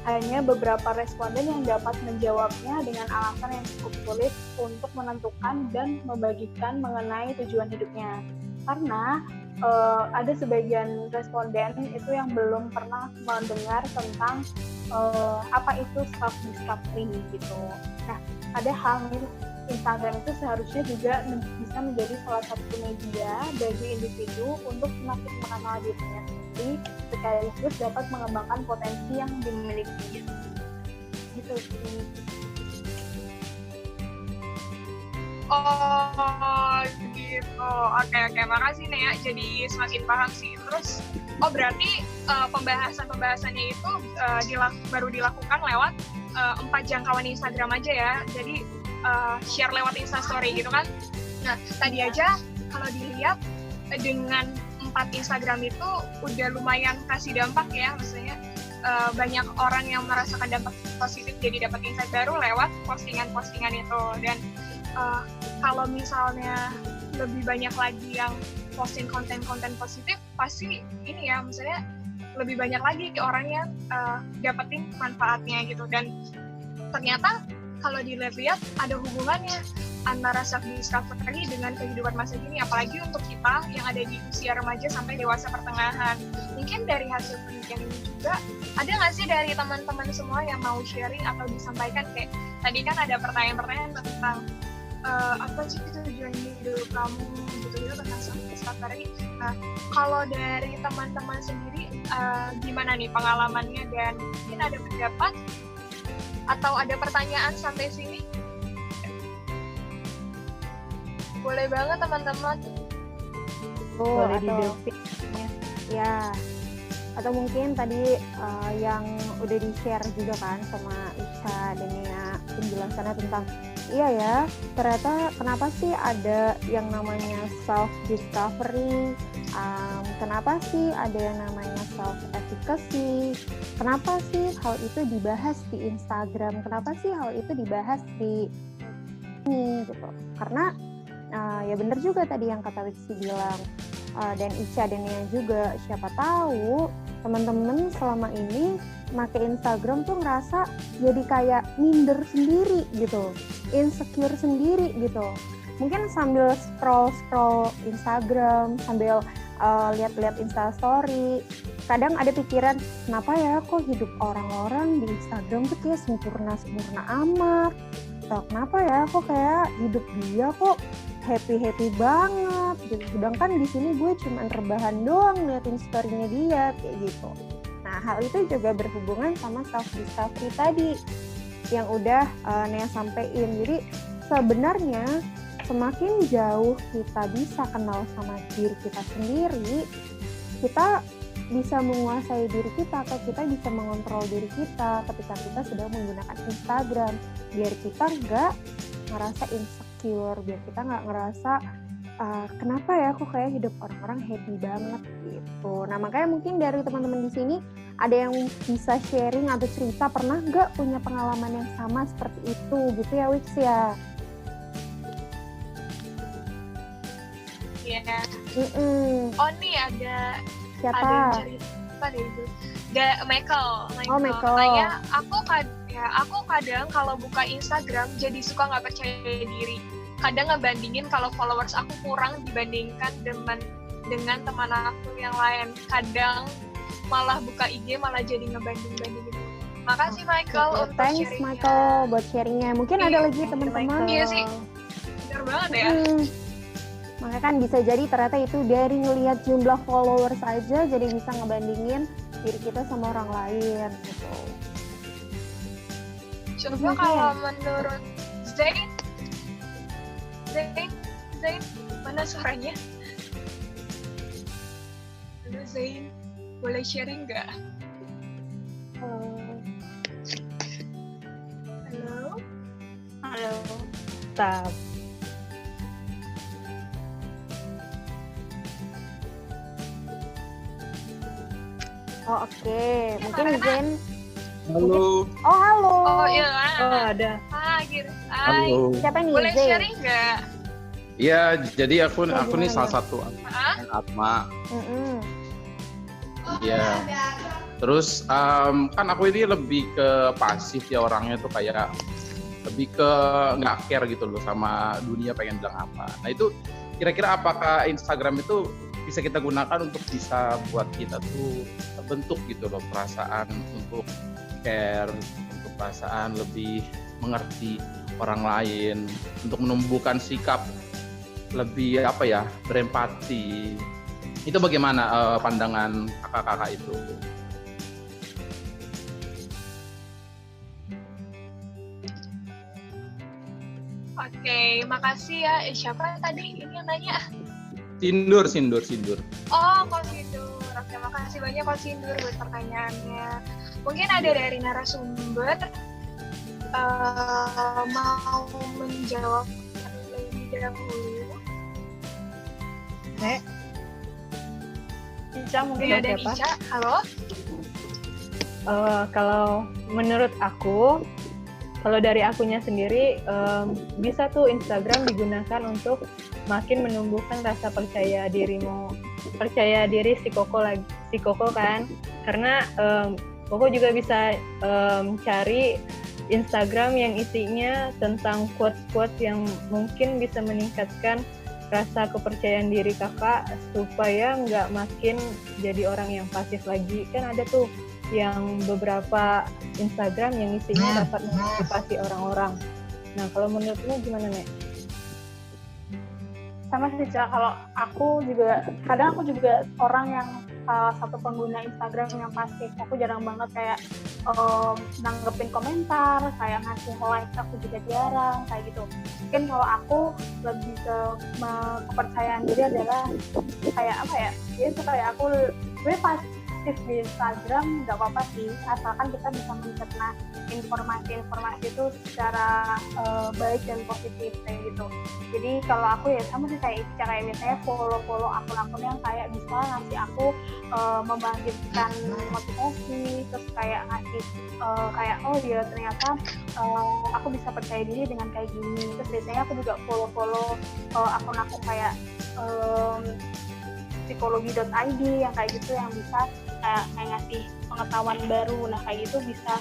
hanya beberapa responden yang dapat menjawabnya dengan alasan yang cukup sulit untuk menentukan dan membagikan mengenai tujuan hidupnya. Karena ada sebagian responden itu yang belum pernah mendengar tentang apa itu self-discovery gitu. Nah, ada hal nih, Instagram itu seharusnya juga bisa menjadi salah satu media bagi individu untuk semakin mengenal dirinya sendiri, sekaligus dapat mengembangkan potensi yang dimiliki. Gitu sih. Oh gitu, oke, makasih nih ya, jadi semakin paham sih. Terus, berarti pembahasannya itu baru dilakukan lewat 4 jangkauan Instagram aja ya, jadi share lewat Instastory gitu kan. Nah, tadi aja kalau dilihat dengan 4 Instagram itu udah lumayan kasih dampak ya, maksudnya banyak orang yang merasakan dampak positif jadi dapat insight baru lewat postingan-postingan itu. Dan kalau misalnya lebih banyak lagi yang posting konten-konten positif, pasti ini ya, misalnya lebih banyak lagi orang yang dapetin manfaatnya gitu. Dan ternyata kalau dilihat-lihat ada hubungannya antara self discovery dengan kehidupan masa kini, apalagi untuk kita yang ada di usia remaja sampai dewasa pertengahan. Mungkin dari hasil penelitian ini juga ada nggak sih dari teman-teman semua yang mau sharing atau disampaikan, kayak tadi kan ada pertanyaan-pertanyaan tentang apa sih tujuan hidup kamu gitu tentang self discovery. Nah, kalau dari teman-teman sendiri gimana nih pengalamannya, dan mungkin ada pendapat atau ada pertanyaan sampai sini? Boleh banget teman-teman. Boleh atau dideskripsikan. ya, atau mungkin tadi yang udah di-share juga kan sama Ica dan Nia penjelasannya tentang iya ya, ternyata kenapa sih ada yang namanya self discovery, kenapa sih ada yang namanya self efficacy, kenapa sih hal itu dibahas di Instagram, kenapa sih hal itu dibahas di ini gitu. Karena ya bener juga tadi yang kata Wiksi bilang, dan Ica dan Nia juga, siapa tahu teman-teman selama ini pakai Instagram tuh ngerasa jadi kayak minder sendiri gitu, insecure sendiri gitu. Mungkin sambil scroll Instagram, sambil lihat-lihat Instastory, kadang ada pikiran, kenapa ya kok hidup orang-orang di Instagram tuh kayak sempurna-sempurna amat, atau kenapa ya kok kayak hidup dia kok happy banget gitu, sedangkan di sini gue cuman rebahan doang liatin story-nya dia kayak gitu. Nah, hal itu juga berhubungan sama self discovery tadi yang udah Nia sampein. Jadi sebenarnya semakin jauh kita bisa kenal sama diri kita sendiri, kita bisa menguasai diri kita, atau kita bisa mengontrol diri kita ketika kita sedang menggunakan Instagram, biar kita nggak ngerasa insecure, biar kita nggak ngerasa kenapa ya kok kayak hidup orang-orang happy banget gitu. Nah, makanya mungkin dari teman-teman di sini ada yang bisa sharing atau cerita, pernah nggak punya pengalaman yang sama seperti itu gitu ya Wix ya? Iya. Oh nih ada Siapa? ada yang cerita deh itu. Michael. Oh, Michael. Katanya aku kadang kalau buka Instagram jadi suka nggak percaya diri. Kadang ngebandingin kalau followers aku kurang dibandingkan dengan teman aku yang lain. Kadang malah buka IG malah jadi ngebanding-bandingin. Makasih Michael untuk Thanks sharingnya. Michael buat sharingnya. Mungkin ada lagi teman-teman. Iya sih, benar banget ya. Makanya kan bisa jadi ternyata itu dari ngelihat jumlah followers aja jadi bisa ngebandingin diri kita sama orang lain gitu. Coba kalau menurut Zain, mana suaranya? Halo Zain, boleh sharing nggak? Halo. Stop. Oh oke. Mungkin Zen. Halo. Oh halo. Oh iya. Oh ada. Gitu. Halo. Siapa nih? Boleh Zen? sharing nggak? Iya, jadi aku nih gimana? salah satu Atma. Iya. Terus kan aku ini lebih ke pasif ya orangnya tuh, kayak lebih ke nggak care gitu loh sama dunia pengen bilang apa. Nah itu kira-kira apakah Instagram itu bisa kita gunakan untuk bisa buat kita tuh terbentuk gitu loh perasaan untuk care, untuk perasaan lebih mengerti orang lain, untuk menumbuhkan sikap lebih berempati. Itu bagaimana pandangan kakak-kakak itu? Oke, makasih ya. Siapa tadi ini yang nanya? Sindur. Oh, Kak Sindur. Oke, makasih banyak Kak Sindur buat pertanyaannya. Mungkin ada dari narasumber mau menjawab lebih dahulu. Ica mungkin Iya, dan siapa? Ica. Halo. Kalau menurut aku, kalau dari akunya sendiri, bisa tuh Instagram digunakan untuk makin menumbuhkan rasa percaya diri si Koko lagi si Koko kan, karena Koko juga bisa cari Instagram yang isinya tentang quotes-quotes yang mungkin bisa meningkatkan rasa kepercayaan diri kakak supaya nggak makin jadi orang yang pasif lagi. Kan ada tuh yang beberapa Instagram yang isinya dapat memotivasi orang-orang. Nah, kalau menurutmu gimana, Nek? Sama sih, Cak. Kalau aku juga, kadang aku juga orang yang salah satu pengguna Instagram yang pasif. Aku jarang banget kayak nanggepin komentar, kayak ngasih like, aku juga jarang, kayak gitu. Mungkin kalau aku lebih ke kepercayaan diri adalah kayak apa ya, dia tuh kayak aku sebenarnya pasif di Instagram nggak apa-apa sih, asalkan kita bisa mencerna informasi-informasi itu secara baik dan positif kayak gitu. Jadi kalau aku ya sama sih kayak Ica, kayak misalnya follow akun-akun yang kayak bisa ngasih aku membangkitkan motivasi, terus kayak ngasih kayak oh ya ternyata aku bisa percaya diri dengan kayak gini. Terus biasanya aku juga follow akun-akun kayak psikologi.id yang kayak gitu, yang bisa kayak ngasih pengetahuan baru. Nah kayak gitu bisa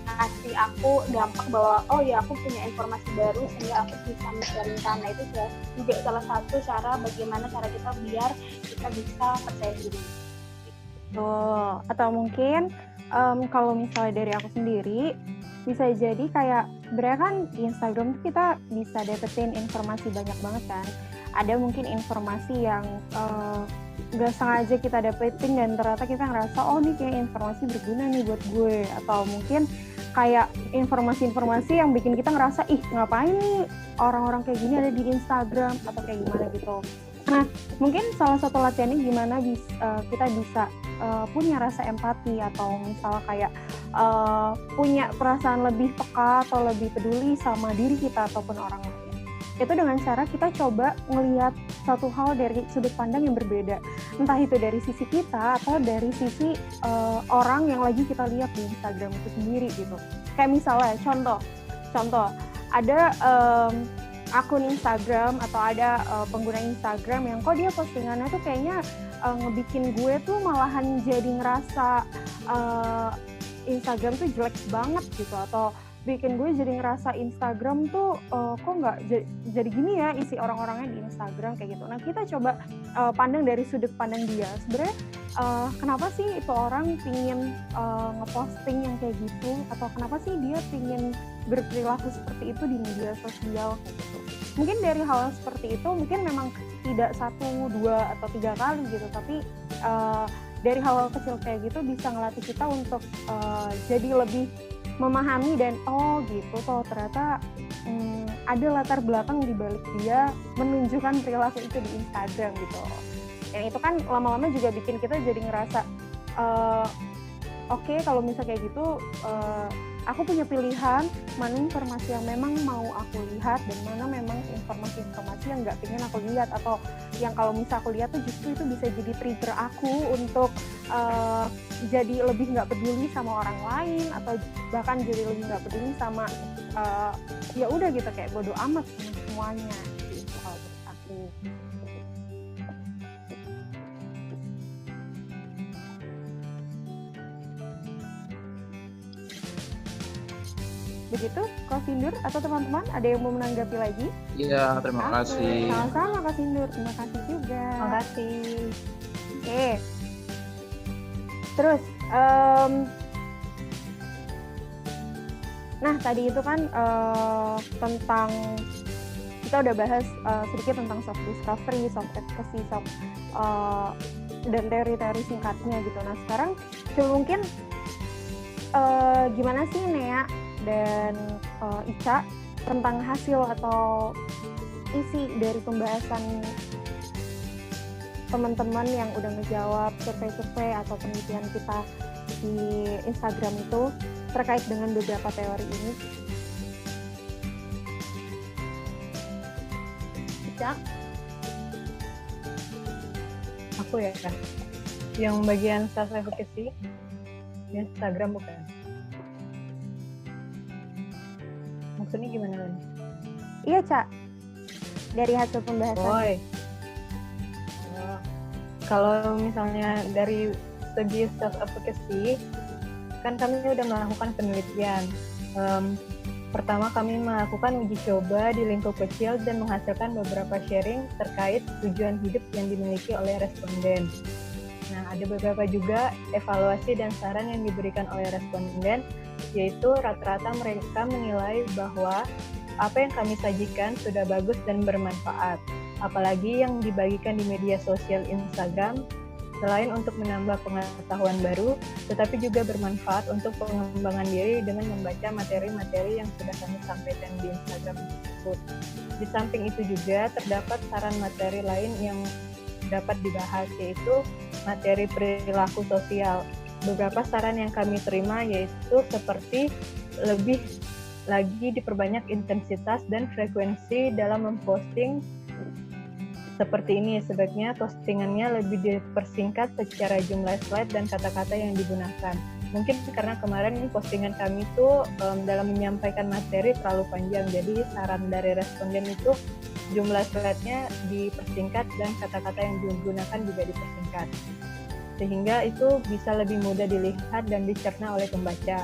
ngasih aku dampak bahwa oh ya aku punya informasi baru sehingga aku bisa menjalankan. Nah itu juga salah satu cara bagaimana cara kita biar kita bisa percaya diri. Tuh, atau mungkin kalau misalnya dari aku sendiri bisa jadi kayak sebenarnya kan di Instagram tuh kita bisa dapetin informasi banyak banget kan. Ada mungkin informasi yang nggak sengaja kita dapetin dan ternyata kita ngerasa oh nih kayak informasi berguna nih buat gue, atau mungkin kayak informasi-informasi yang bikin kita ngerasa ih ngapain nih orang-orang kayak gini ada di Instagram atau kayak gimana gitu. Nah mungkin salah satu latihannya gimana kita bisa punya rasa empati atau misalnya kayak punya perasaan lebih peka atau lebih peduli sama diri kita ataupun orang lain. Itu dengan cara kita coba ngelihat satu hal dari sudut pandang yang berbeda. Entah itu dari sisi kita atau dari sisi orang yang lagi kita lihat di Instagram itu sendiri gitu. Kayak misalnya contoh ada akun Instagram atau ada pengguna Instagram yang kok dia postingannya tuh kayaknya ngebikin gue tuh malahan jadi ngerasa Instagram tuh jelek banget gitu, atau bikin gue jadi ngerasa Instagram tuh kok nggak jadi gini ya isi orang-orangnya di Instagram kayak gitu. Nah kita coba pandang dari sudut pandang dia. Sebenarnya kenapa sih itu orang pingin ngeposting yang kayak gitu, atau kenapa sih dia pingin berperilaku seperti itu di media sosial kayak gitu. Mungkin dari hal seperti itu mungkin memang tidak 1, 2, atau 3 kali gitu, tapi dari hal kecil kayak gitu bisa ngelatih kita untuk jadi lebih memahami dan oh gitu toh ternyata ada latar belakang di balik dia menunjukkan perilaku itu di Instagram gitu. Dan itu kan lama-lama juga bikin kita jadi ngerasa oke, kalau misalnya kayak gitu aku punya pilihan mana informasi yang memang mau aku lihat dan mana memang informasi-informasi yang nggak pengen aku lihat, atau yang kalau misal aku lihat tuh justru itu bisa jadi trigger aku untuk jadi lebih nggak peduli sama orang lain, atau bahkan jadi lebih nggak peduli sama ya udah gitu kayak bodo amat sama semuanya gitu kalau menurut aku. Begitu, Kak Sindur atau teman-teman ada yang mau menanggapi lagi? Iya, terima kasih. Sama-sama Kak Sindur, terima kasih juga. Terima kasih. Oke. Terus, nah tadi itu kan tentang kita udah bahas sedikit tentang self discovery, self efficacy, dan teori-teori singkatnya gitu. Nah sekarang coba mungkin gimana sih Nea dan Ica tentang hasil atau isi dari pembahasan teman-teman yang udah ngejawab survei-survei atau penelitian kita di Instagram itu terkait dengan beberapa teori ini. Ica? Aku ya kan? Yang bagian self efficacy di Instagram bukan? Maksudnya gimana kan? Iya Cak, dari hasil pembahasan. Kalau misalnya dari segi self advocacy, kan kami udah melakukan penelitian. Pertama kami melakukan uji coba di lingkup kecil dan menghasilkan beberapa sharing terkait tujuan hidup yang dimiliki oleh responden. Nah, ada beberapa juga evaluasi dan saran yang diberikan oleh responden, yaitu rata-rata mereka menilai bahwa apa yang kami sajikan sudah bagus dan bermanfaat. Apalagi yang dibagikan di media sosial Instagram, selain untuk menambah pengetahuan baru, tetapi juga bermanfaat untuk pengembangan diri dengan membaca materi-materi yang sudah kami sampaikan di Instagram tersebut. Di samping itu juga terdapat saran materi lain yang dapat dibahas, yaitu materi perilaku sosial. Beberapa saran yang kami terima yaitu seperti lebih lagi diperbanyak intensitas dan frekuensi dalam memposting. Seperti ini, sebaiknya postingannya lebih dipersingkat secara jumlah slide dan kata-kata yang digunakan. Mungkin karena kemarin postingan kami itu dalam menyampaikan materi terlalu panjang, jadi saran dari responden itu jumlah slide-nya dipersingkat dan kata-kata yang digunakan juga dipersingkat. Sehingga itu bisa lebih mudah dilihat dan dicerna oleh pembaca.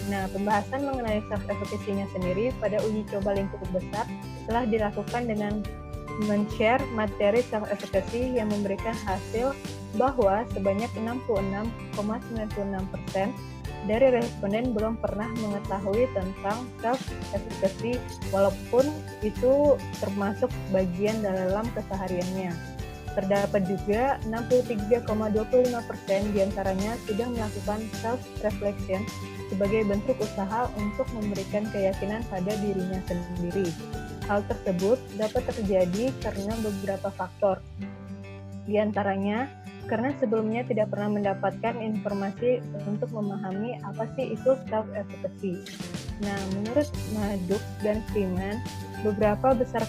Nah, pembahasan mengenai self-efficacy-nya sendiri pada uji coba lingkup besar telah dilakukan dengan men-share materi self-efficacy yang memberikan hasil bahwa sebanyak 66,96% dari responden belum pernah mengetahui tentang self-efficacy walaupun itu termasuk bagian dalam kesehariannya. Terdapat juga 63,25% diantaranya sudah melakukan self-reflection sebagai bentuk usaha untuk memberikan keyakinan pada dirinya sendiri. Hal tersebut dapat terjadi karena beberapa faktor. Di antaranya, karena sebelumnya tidak pernah mendapatkan informasi untuk memahami apa sih itu self-efficacy. Nah, menurut Maduk dan Freeman, beberapa besar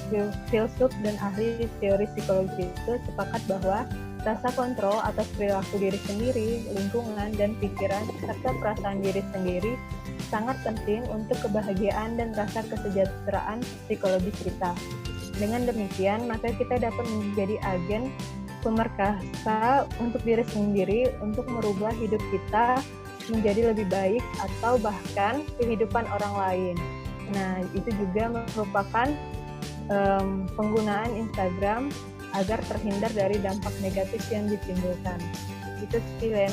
filsuf dan ahli teori psikologi itu sepakat bahwa rasa kontrol atas perilaku diri sendiri, lingkungan, dan pikiran, serta perasaan diri sendiri sangat penting untuk kebahagiaan dan rasa kesejahteraan psikologis kita. Dengan demikian, maka kita dapat menjadi agen pemerkasa untuk diri sendiri untuk merubah hidup kita menjadi lebih baik atau bahkan kehidupan orang lain. Nah, itu juga merupakan penggunaan Instagram agar terhindar dari dampak negatif yang ditimbulkan. Itu sih, Len.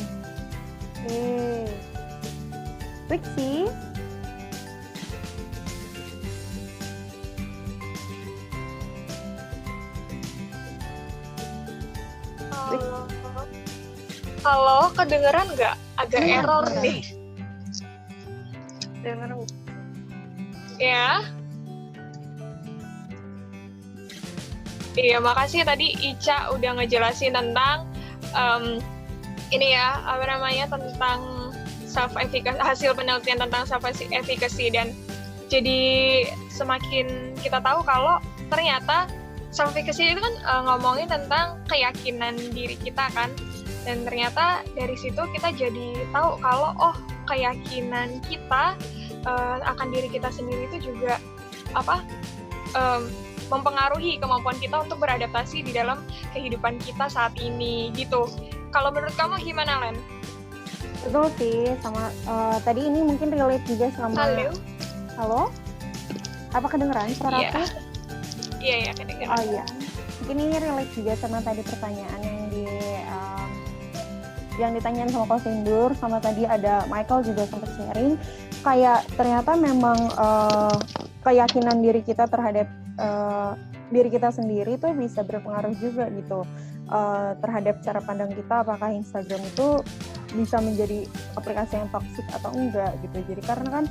Wixi. Halo, kedengeran nggak? Agak error nih. Dengar. Ya. Iya, makasih tadi Ica udah ngejelasin tentang ini ya, apa namanya, tentang self-efficacy, hasil penelitian tentang self-efficacy, dan jadi semakin kita tahu kalau ternyata self-efficacy itu kan ngomongin tentang keyakinan diri kita kan, dan ternyata dari situ kita jadi tahu kalau keyakinan kita akan diri kita sendiri itu juga mempengaruhi kemampuan kita untuk beradaptasi di dalam kehidupan kita saat ini gitu. Kalau menurut kamu gimana, Len? Betul sih, sama tadi ini mungkin relate juga sama. Halo? Apa kedengeran suara aku? Iya, kedengeran. Oh iya. Mungkin ini relate juga sama tadi pertanyaan yang ditanyain sama Ko Sindur, sama tadi ada Michael juga sempat sharing. Kayak ternyata memang keyakinan diri kita terhadap diri kita sendiri tuh bisa berpengaruh juga gitu terhadap cara pandang kita, apakah Instagram itu bisa menjadi aplikasi yang toksik atau enggak gitu. Jadi karena kan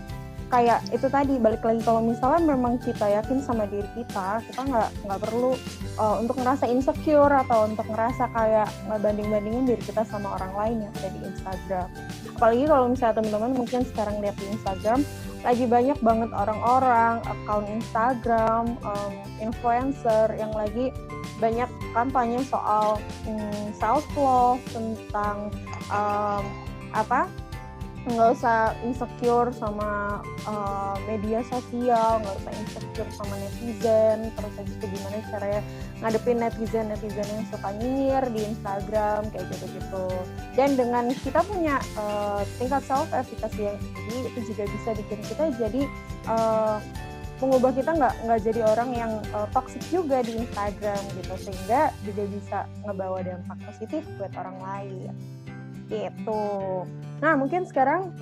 kayak itu tadi, balik lagi, kalau misalnya memang kita yakin sama diri kita nggak perlu untuk ngerasa insecure atau untuk ngerasa kayak ngebanding-bandingin diri kita sama orang lain yang ada di Instagram. Apalagi kalau misalnya teman-teman mungkin sekarang lihat di Instagram lagi banyak banget orang-orang account Instagram, influencer yang lagi banyak kampanye soal self love, tentang nggak usah insecure sama media sosial, nggak usah insecure sama netizen. Terus habis itu gimana caranya ngadepin netizen yang suka nyinyir di Instagram kayak gitu-gitu. Dan dengan kita punya tingkat self efficacy yang tinggi, itu juga bisa bikin kita jadi mengubah kita nggak jadi orang yang toxic juga di Instagram gitu, sehingga juga bisa ngebawa dampak positif buat orang lain gitu. Nah mungkin sekarang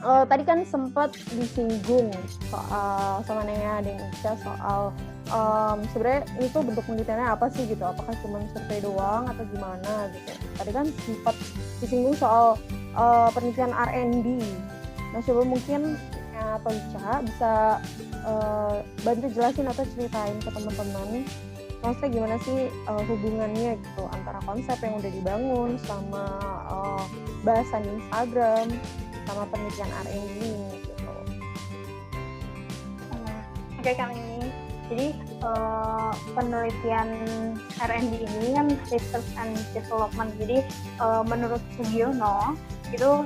tadi kan sempat disinggung soal sama Nea dan Ica soal sebenarnya itu bentuk penelitiannya apa sih gitu, apakah cuma survei doang atau gimana gitu. Tadi kan sempat disinggung soal penelitian R&D. Nah coba mungkin Nea atau Ica bisa bantu jelasin atau ceritain ke teman-teman maksudnya gimana sih hubungannya gitu antara konsep yang udah dibangun sama bahasan Instagram sama penelitian R&D gitu. Oke, kali ini jadi penelitian R&D ini kan research and development. Jadi menurut Sugiono itu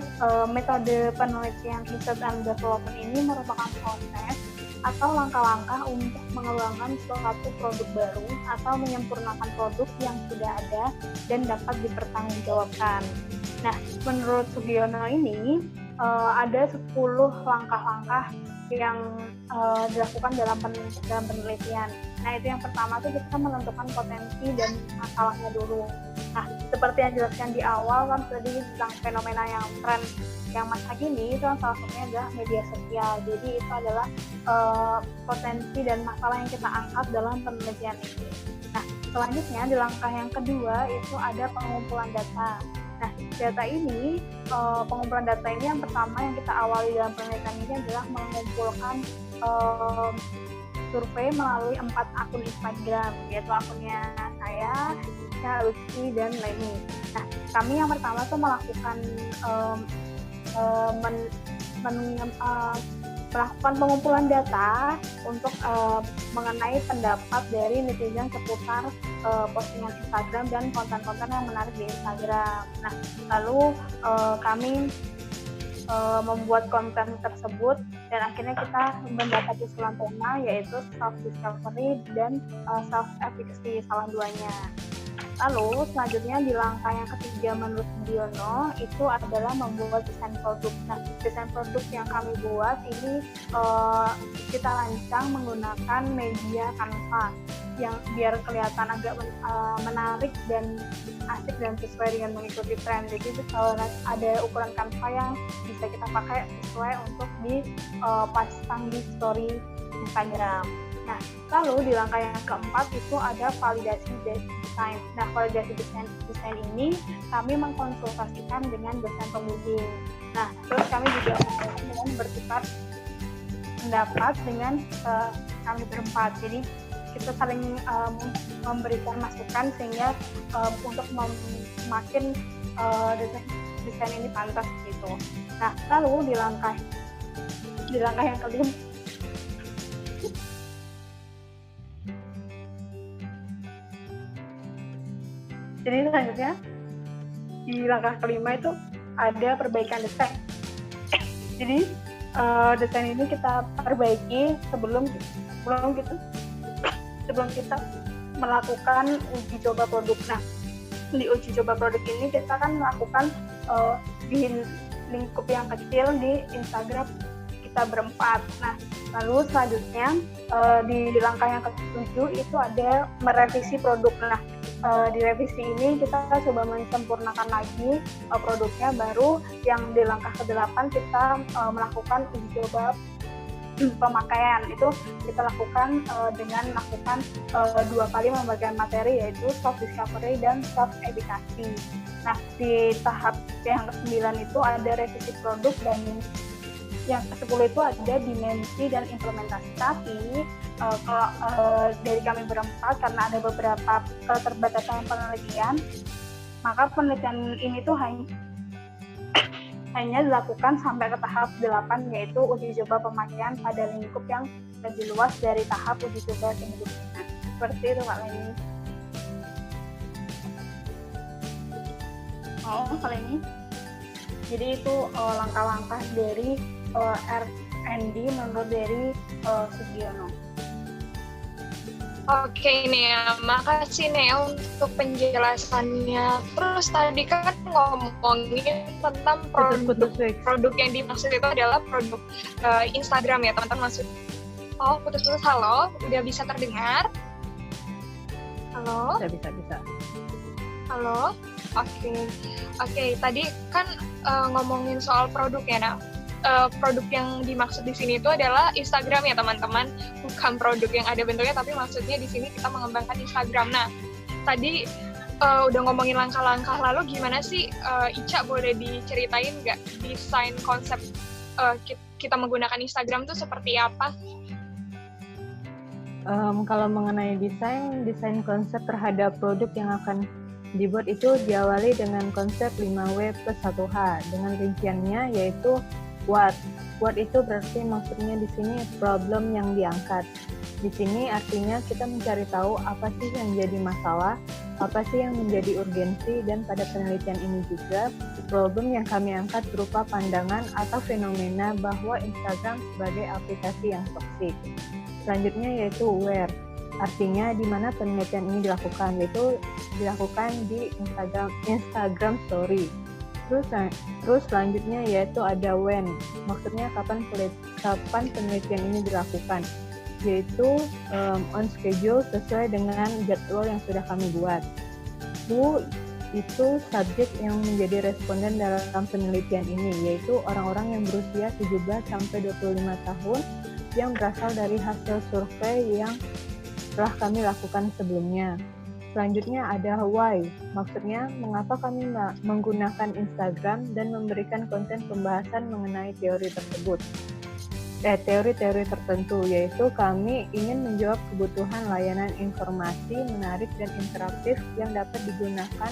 metode penelitian research and development ini merupakan proses atau langkah-langkah untuk mengembangkan suatu produk baru atau menyempurnakan produk yang sudah ada dan dapat dipertanggungjawabkan. Nah, menurut Sugiono ini ada 10 langkah-langkah yang dilakukan dalam penelitian. Nah, itu yang pertama tuh kita menentukan potensi dan masalahnya dulu. Nah, seperti yang dijelaskan di awal kan tadi tentang fenomena yang tren yang masa kini itu salah satunya adalah media sosial. Jadi itu adalah potensi dan masalah yang kita angkat dalam penelitian ini. Nah, selanjutnya di langkah yang kedua itu ada pengumpulan data. Nah, data ini, pengumpulan data ini yang pertama yang kita awali dalam penelitian ini adalah mengumpulkan survei melalui 4 akun Instagram, yaitu akunnya saya, Ica, Lutfi, dan Leni. Nah, kami yang pertama tuh melakukan melakukan pengumpulan data untuk mengenai pendapat dari netizen seputar postingan Instagram dan konten-konten yang menarik di Instagram. Nah, lalu kami membuat konten tersebut dan akhirnya kita mendapat usulan tema yaitu self discovery dan self efficacy, salah duanya. Lalu selanjutnya di langkah yang ketiga menurut Sugiono itu adalah membuat desain produk. Nah, desain produk yang kami buat ini kita rancang menggunakan media Canva yang biar kelihatan agak menarik dan asik dan sesuai dengan mengikuti tren. Jadi ada ukuran Canva yang bisa kita pakai sesuai untuk dipasang di story Instagram. Nah, lalu di langkah yang keempat itu ada validasi desain. Nah, validasi desain ini kami mengkonsultasikan dengan dosen pembimbing. Nah, terus kami juga bertukar pendapat dengan kami berempat. Jadi kita saling memberikan masukan sehingga untuk semakin desain ini pantas gitu. Nah, lalu di langkah yang kelima jadi selanjutnya di langkah kelima itu ada perbaikan desain. Jadi desain ini kita perbaiki sebelum kita melakukan uji coba produk. Nah, di uji coba produk ini kita kan melakukan di lingkup yang kecil di Instagram kita berempat. Nah, lalu selanjutnya di langkah yang ke-7 itu ada merevisi produk. Nah, di revisi ini kita coba menyempurnakan lagi produknya, baru yang di langkah ke-8 kita melakukan uji coba pemakaian. Itu kita lakukan dengan melakukan 2 kali pembagian materi yaitu self discovery dan self edukasi. Nah, di tahap yang ke-9 itu ada revisi produk dan yang ke-10 itu ada dimensi dan implementasi. Tapi kalau dari kami berempat karena ada beberapa keterbatasan penelitian, maka penelitian ini tuh hanya dilakukan sampai ke tahap 8 yaitu uji coba pemakaian pada lingkup yang lebih luas dari tahap uji coba sebelumnya. Seperti itu Kak Leni. Kak Leni? Jadi itu langkah-langkah dari R&D menurut dari Sugiono. Oke Nea, makasih Nea untuk penjelasannya. Terus tadi kan ngomongin tentang produk yang dimaksud itu adalah produk Instagram ya teman-teman, maksud. Oh, putus-putus. Halo, udah bisa terdengar? Halo? Bisa. Halo? Oke. Tadi kan ngomongin soal produk ya, Nah. Produk yang dimaksud di sini itu adalah Instagram ya teman-teman, bukan produk yang ada bentuknya, tapi maksudnya di sini kita mengembangkan Instagram. Nah, tadi udah ngomongin langkah-langkah, lalu gimana sih Ica, boleh diceritain nggak desain konsep kita menggunakan Instagram itu seperti apa? Kalau mengenai desain konsep terhadap produk yang akan dibuat itu diawali dengan konsep 5W plus 1H dengan rinciannya yaitu what. What itu berarti maksudnya di sini problem yang diangkat. Di sini artinya kita mencari tahu apa sih yang jadi masalah, apa sih yang menjadi urgensi, dan pada penelitian ini juga problem yang kami angkat berupa pandangan atau fenomena bahwa Instagram sebagai aplikasi yang toksik. Selanjutnya yaitu where. Artinya di mana penelitian ini dilakukan, yaitu dilakukan di Instagram Story. Terus selanjutnya yaitu ada when, maksudnya kapan penelitian ini dilakukan, yaitu on schedule sesuai dengan jadwal yang sudah kami buat. Who itu subjek yang menjadi responden dalam penelitian ini, yaitu orang-orang yang berusia 17 sampai 25 tahun yang berasal dari hasil survei yang telah kami lakukan sebelumnya. Selanjutnya ada why, maksudnya mengapa kami menggunakan Instagram dan memberikan konten pembahasan mengenai teori tertentu, yaitu kami ingin menjawab kebutuhan layanan informasi menarik dan interaktif yang dapat digunakan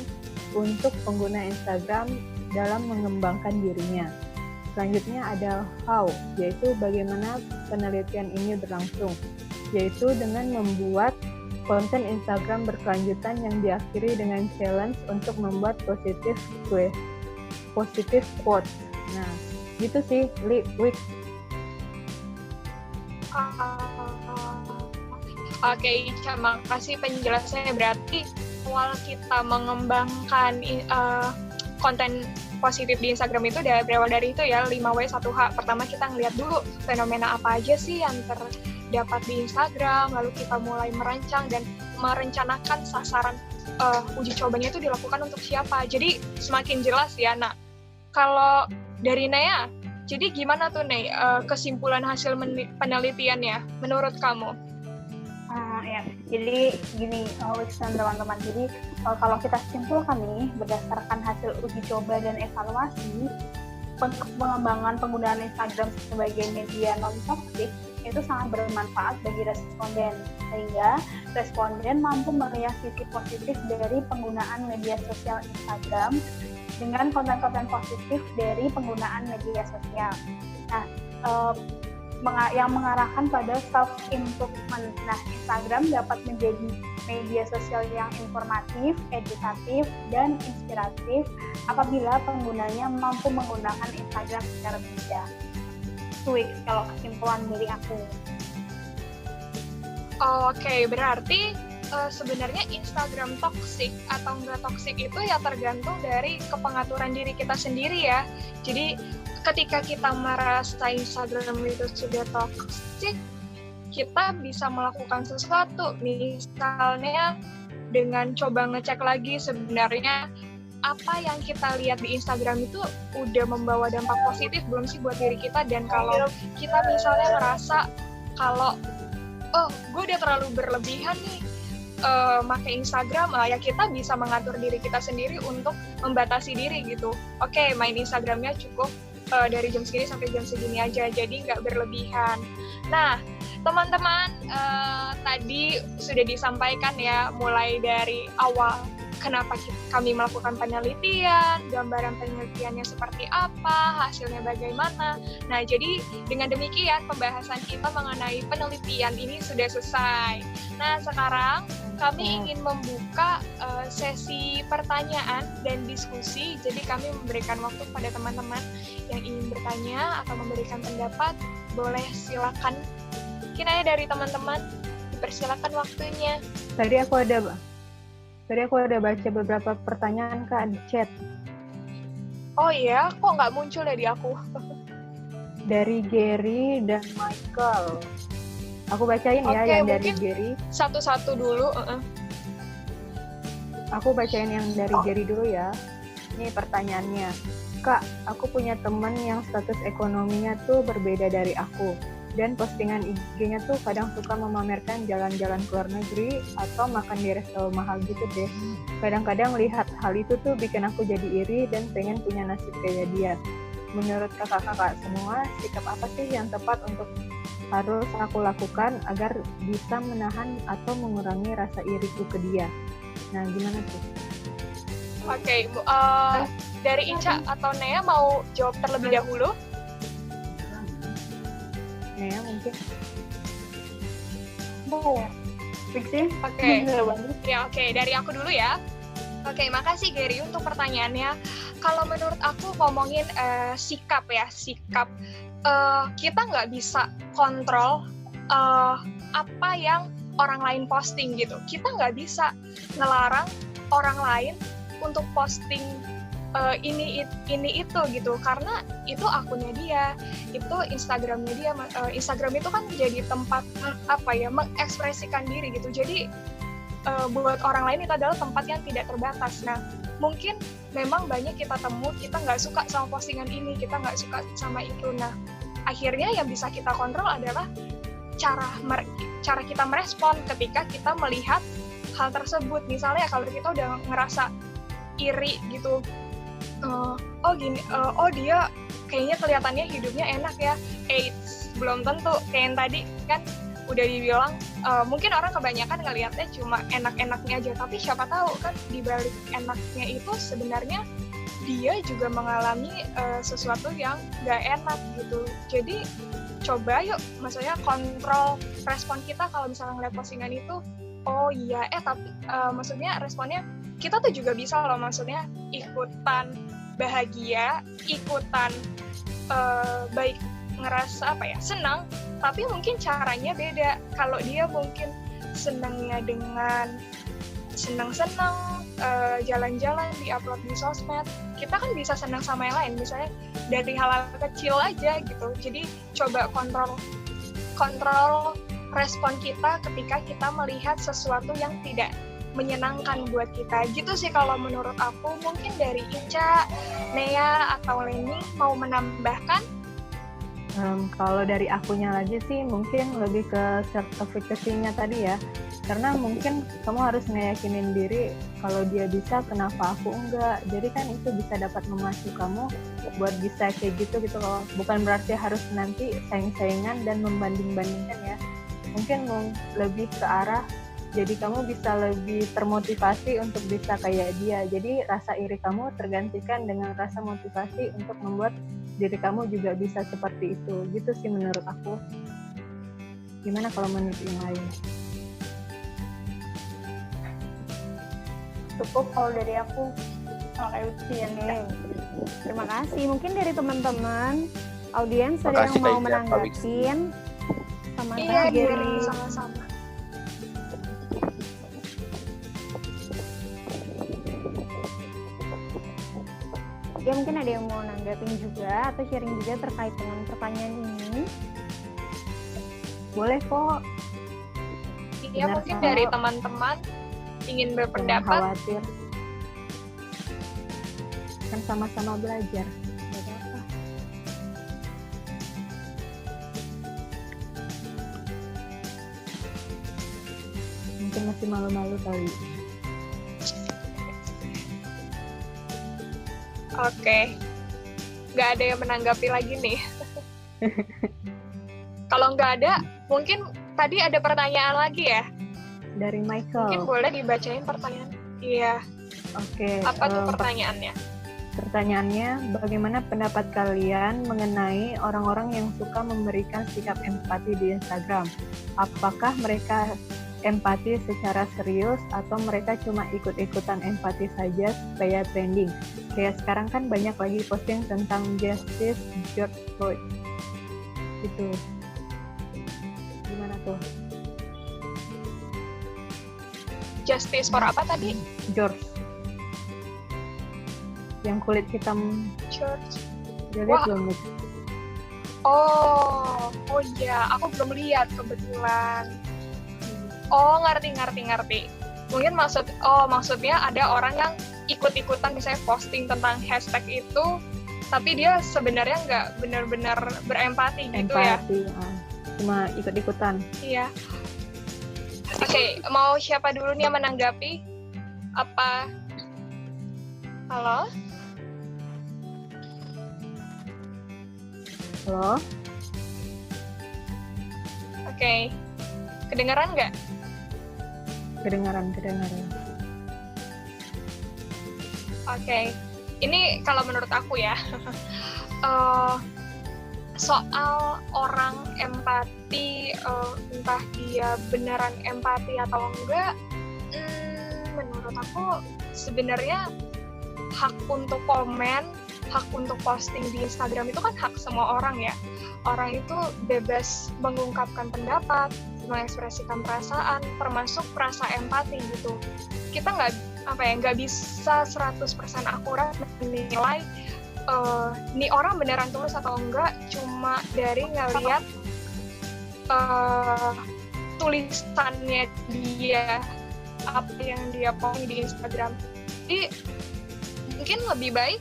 untuk pengguna Instagram dalam mengembangkan dirinya. Selanjutnya ada how, yaitu bagaimana penelitian ini berlangsung, yaitu dengan membuat konten Instagram berkelanjutan yang diakhiri dengan challenge untuk membuat positive quotes. Nah, gitu sih, Wik. Oke, terima kasih penjelasannya. Berarti awal kita mengembangkan konten positif di Instagram itu berawal dari itu ya, 5W 1H. Pertama kita ngeliat dulu fenomena apa aja sih yang terdapat di Instagram, lalu kita mulai merancang dan merencanakan sasaran uji cobanya itu dilakukan untuk siapa. Jadi semakin jelas ya. Nah, kalau dari Nea, jadi gimana tuh Nea kesimpulan hasil penelitiannya menurut kamu? Ya, jadi gini, Wix dan teman-teman. Jadi kalau kita simpulkan nih, berdasarkan hasil uji coba dan evaluasi, pengembangan penggunaan Instagram sebagai media non-toxic itu sangat bermanfaat bagi responden, sehingga responden mampu melihat sisi positif dari penggunaan media sosial Instagram dengan konten-konten positif dari penggunaan media sosial. Nah, yang mengarahkan pada self-improvement. Nah, Instagram dapat menjadi media sosial yang informatif, edukatif, dan inspiratif apabila penggunanya mampu menggunakan Instagram secara bijak. Tweak kalau kesimpulan dari aku. Oke, berarti sebenarnya Instagram toksik atau enggak toksik itu ya tergantung dari kepengaturan diri kita sendiri ya. Jadi ketika kita merasa Instagram itu sudah toksik, kita bisa melakukan sesuatu. Misalnya dengan coba ngecek lagi sebenarnya apa yang kita lihat di Instagram itu udah membawa dampak positif belum sih buat diri kita. Dan kalau kita misalnya merasa kalau gue udah terlalu berlebihan nih pakai Instagram, ya kita bisa mengatur diri kita sendiri untuk membatasi diri gitu. Oke, main Instagramnya cukup dari jam segini sampai jam segini aja, jadi nggak berlebihan. Nah, teman-teman, tadi sudah disampaikan ya, mulai dari awal kenapa kami melakukan penelitian, gambaran penelitiannya seperti apa, hasilnya bagaimana. Nah, jadi dengan demikian pembahasan kita mengenai penelitian ini sudah selesai. Nah, sekarang kami ingin membuka sesi pertanyaan dan diskusi. Jadi kami memberikan waktu kepada teman-teman yang ingin bertanya atau memberikan pendapat. Boleh silakan. Mungkin aja dari teman-teman, dipersilakan waktunya. Tadi aku ada baca beberapa pertanyaan Kak di chat. Oh iya, kok nggak muncul ya di aku? Dari Gary dan Michael. Aku bacain ya Oke, yang dari mungkin Gary. Satu-satu dulu. Aku bacain yang dari Gary dulu ya. Ini pertanyaannya. Kak, aku punya teman yang status ekonominya tuh berbeda dari aku. Dan postingan IG-nya tuh kadang suka memamerkan jalan-jalan ke luar negeri atau makan di resto mahal gitu deh. Kadang-kadang lihat hal itu tuh bikin aku jadi iri dan pengen punya nasib kayak dia. Menurut kakak-kakak semua, sikap apa sih yang tepat untuk harus aku lakukan agar bisa menahan atau mengurangi rasa iriku ke dia? Nah, gimana tuh? Oke, dari Ica atau Nea mau jawab terlebih dahulu? Nea mungkin. Boleh. Fiksi? Oke. Ya, oke. Dari aku dulu ya. Oke, makasih Gary untuk pertanyaannya. Kalau menurut aku ngomongin sikap ya, sikap. Kita nggak bisa kontrol apa yang orang lain posting gitu. Kita nggak bisa ngelarang orang lain untuk posting ini itu gitu, karena itu akunnya dia, itu Instagramnya dia. Instagram itu kan jadi tempat apa ya, mengekspresikan diri gitu. Jadi buat orang lain itu adalah tempat yang tidak terbatas. Nah, mungkin memang banyak kita temu, kita nggak suka sama postingan ini, kita nggak suka sama itu. Nah, akhirnya yang bisa kita kontrol adalah cara kita merespon ketika kita melihat hal tersebut. Misalnya kalau kita udah ngerasa iri gitu, oh dia kayaknya kelihatannya hidupnya enak ya, belum tentu. Kayak yang tadi kan udah dibilang, mungkin orang kebanyakan ngelihatnya cuma enak-enaknya aja, tapi siapa tahu kan di balik enaknya itu sebenarnya dia juga mengalami sesuatu yang gak enak gitu. Jadi coba yuk, maksudnya kontrol respon kita kalau misalnya ngeliat postingan itu, oh iya, tapi maksudnya responnya kita tuh juga bisa loh, maksudnya ikutan bahagia, ikutan baik, ngerasa apa ya, senang, tapi mungkin caranya beda. Kalau dia mungkin senangnya dengan senang-senang, jalan-jalan, di-upload di sosmed, kita kan bisa senang sama yang lain, misalnya dari hal-hal kecil aja gitu. Jadi coba kontrol respon kita ketika kita melihat sesuatu yang tidak menyenangkan buat kita gitu sih kalau menurut aku. Mungkin dari Ica, Nea, atau Leni mau menambahkan? Kalau dari akunya lagi sih mungkin lebih ke self-efficacy-nya tadi ya, karena mungkin kamu harus ngeyakinin diri kalau dia bisa, kenapa aku enggak. Jadi kan itu bisa dapat memacu kamu buat bisa kayak gitu loh. Bukan berarti harus nanti saing-saingan dan membanding-bandingkan ya. Mungkin lebih ke arah jadi kamu bisa lebih termotivasi untuk bisa kayak dia. Jadi rasa iri kamu tergantikan dengan rasa motivasi untuk membuat diri kamu juga bisa seperti itu. Gitu sih menurut aku. Gimana kalau menurut yang lain? Cukup kalau dari aku. Kayak nih. Terima kasih. Mungkin dari teman-teman audiens ada yang mau menanggapin sama Iya, Gary. sama-sama. Ya mungkin ada yang mau nanggapin juga atau sharing juga terkait dengan pertanyaan ini. Boleh kok. Iya, mungkin dari teman-teman ingin Jangan berpendapat. khawatir. Kan sama-sama belajar. Gak apa-apa. Mungkin masih malu-malu kali. Oke, nggak ada yang menanggapi lagi nih. Kalau nggak ada, mungkin tadi ada pertanyaan lagi ya? Dari Michael. Mungkin boleh dibacain pertanyaan. Iya. Oke. Apa tuh pertanyaannya? Pertanyaannya, bagaimana pendapat kalian mengenai orang-orang yang suka memberikan sikap empati di Instagram? Apakah mereka empati secara serius atau mereka cuma ikut-ikutan empati saja supaya trending? Kayak sekarang kan banyak lagi posting tentang Justice George Floyd. Gitu. Gimana tuh? Justice for apa tadi? George. Yang kulit hitam. George. Udah lihat belum? Oh iya, aku belum lihat kebetulan. Oh, ngerti. Mungkin maksudnya ada orang yang ikut-ikutan misalnya posting tentang hashtag itu, tapi dia sebenarnya nggak benar-benar berempati gitu ya. Cuma ikut-ikutan. Iya. Oke, mau siapa dulu nih yang menanggapi? Apa? Halo? Halo? Oke. Kedengaran nggak? Kedengaran. Oke. Ini kalau menurut aku ya, soal orang empati, entah dia beneran empati atau enggak, menurut aku sebenarnya hak untuk komen, hak untuk posting di Instagram itu kan hak semua orang ya. Orang itu bebas mengungkapkan pendapat, mengekspresikan perasaan, termasuk rasa empati gitu. Kita nggak bisa 100% akurat menilai nih orang beneran tulus atau enggak cuma dari ngelihat tulisannya dia, apa yang dia posting di Instagram. Jadi mungkin lebih baik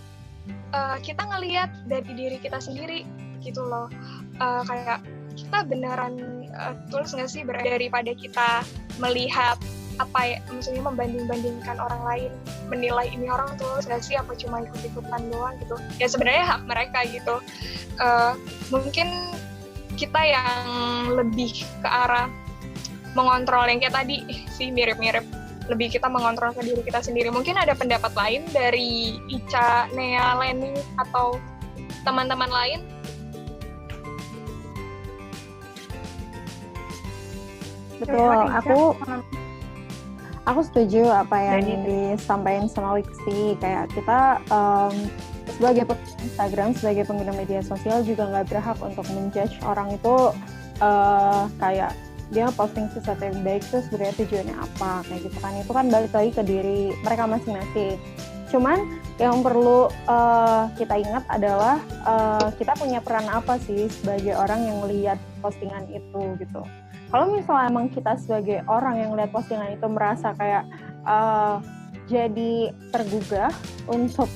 kita ngelihat dari diri kita sendiri gitu loh, kayak kita beneran tulus nggak sih, daripada kita melihat apa ya, maksudnya membanding-bandingkan orang lain, menilai ini orang tulus nggak sih apa cuma ikut-ikutan doang gitu. Ya sebenarnya hak mereka gitu. Mungkin kita yang lebih ke arah mengontrol yang kayak tadi sih, mirip-mirip, lebih kita mengontrol ke diri kita sendiri. Mungkin ada pendapat lain dari Ica, Nea, Leni, atau teman-teman lain? Betul, aku setuju apa yang disampaikan sama Wiksi. Kayak kita sebagai pengguna Instagram, sebagai pengguna media sosial juga nggak berhak untuk menjudge orang itu kayak dia posting sesuatu yang baik tuh sebenarnya tujuannya apa, kayak gitu kan. Itu kan balik lagi ke diri mereka masing-masing. Cuman yang perlu kita ingat adalah kita punya peran apa sih sebagai orang yang melihat postingan itu gitu. Kalau misalnya emang kita sebagai orang yang lihat postingan itu merasa kayak jadi tergugah untuk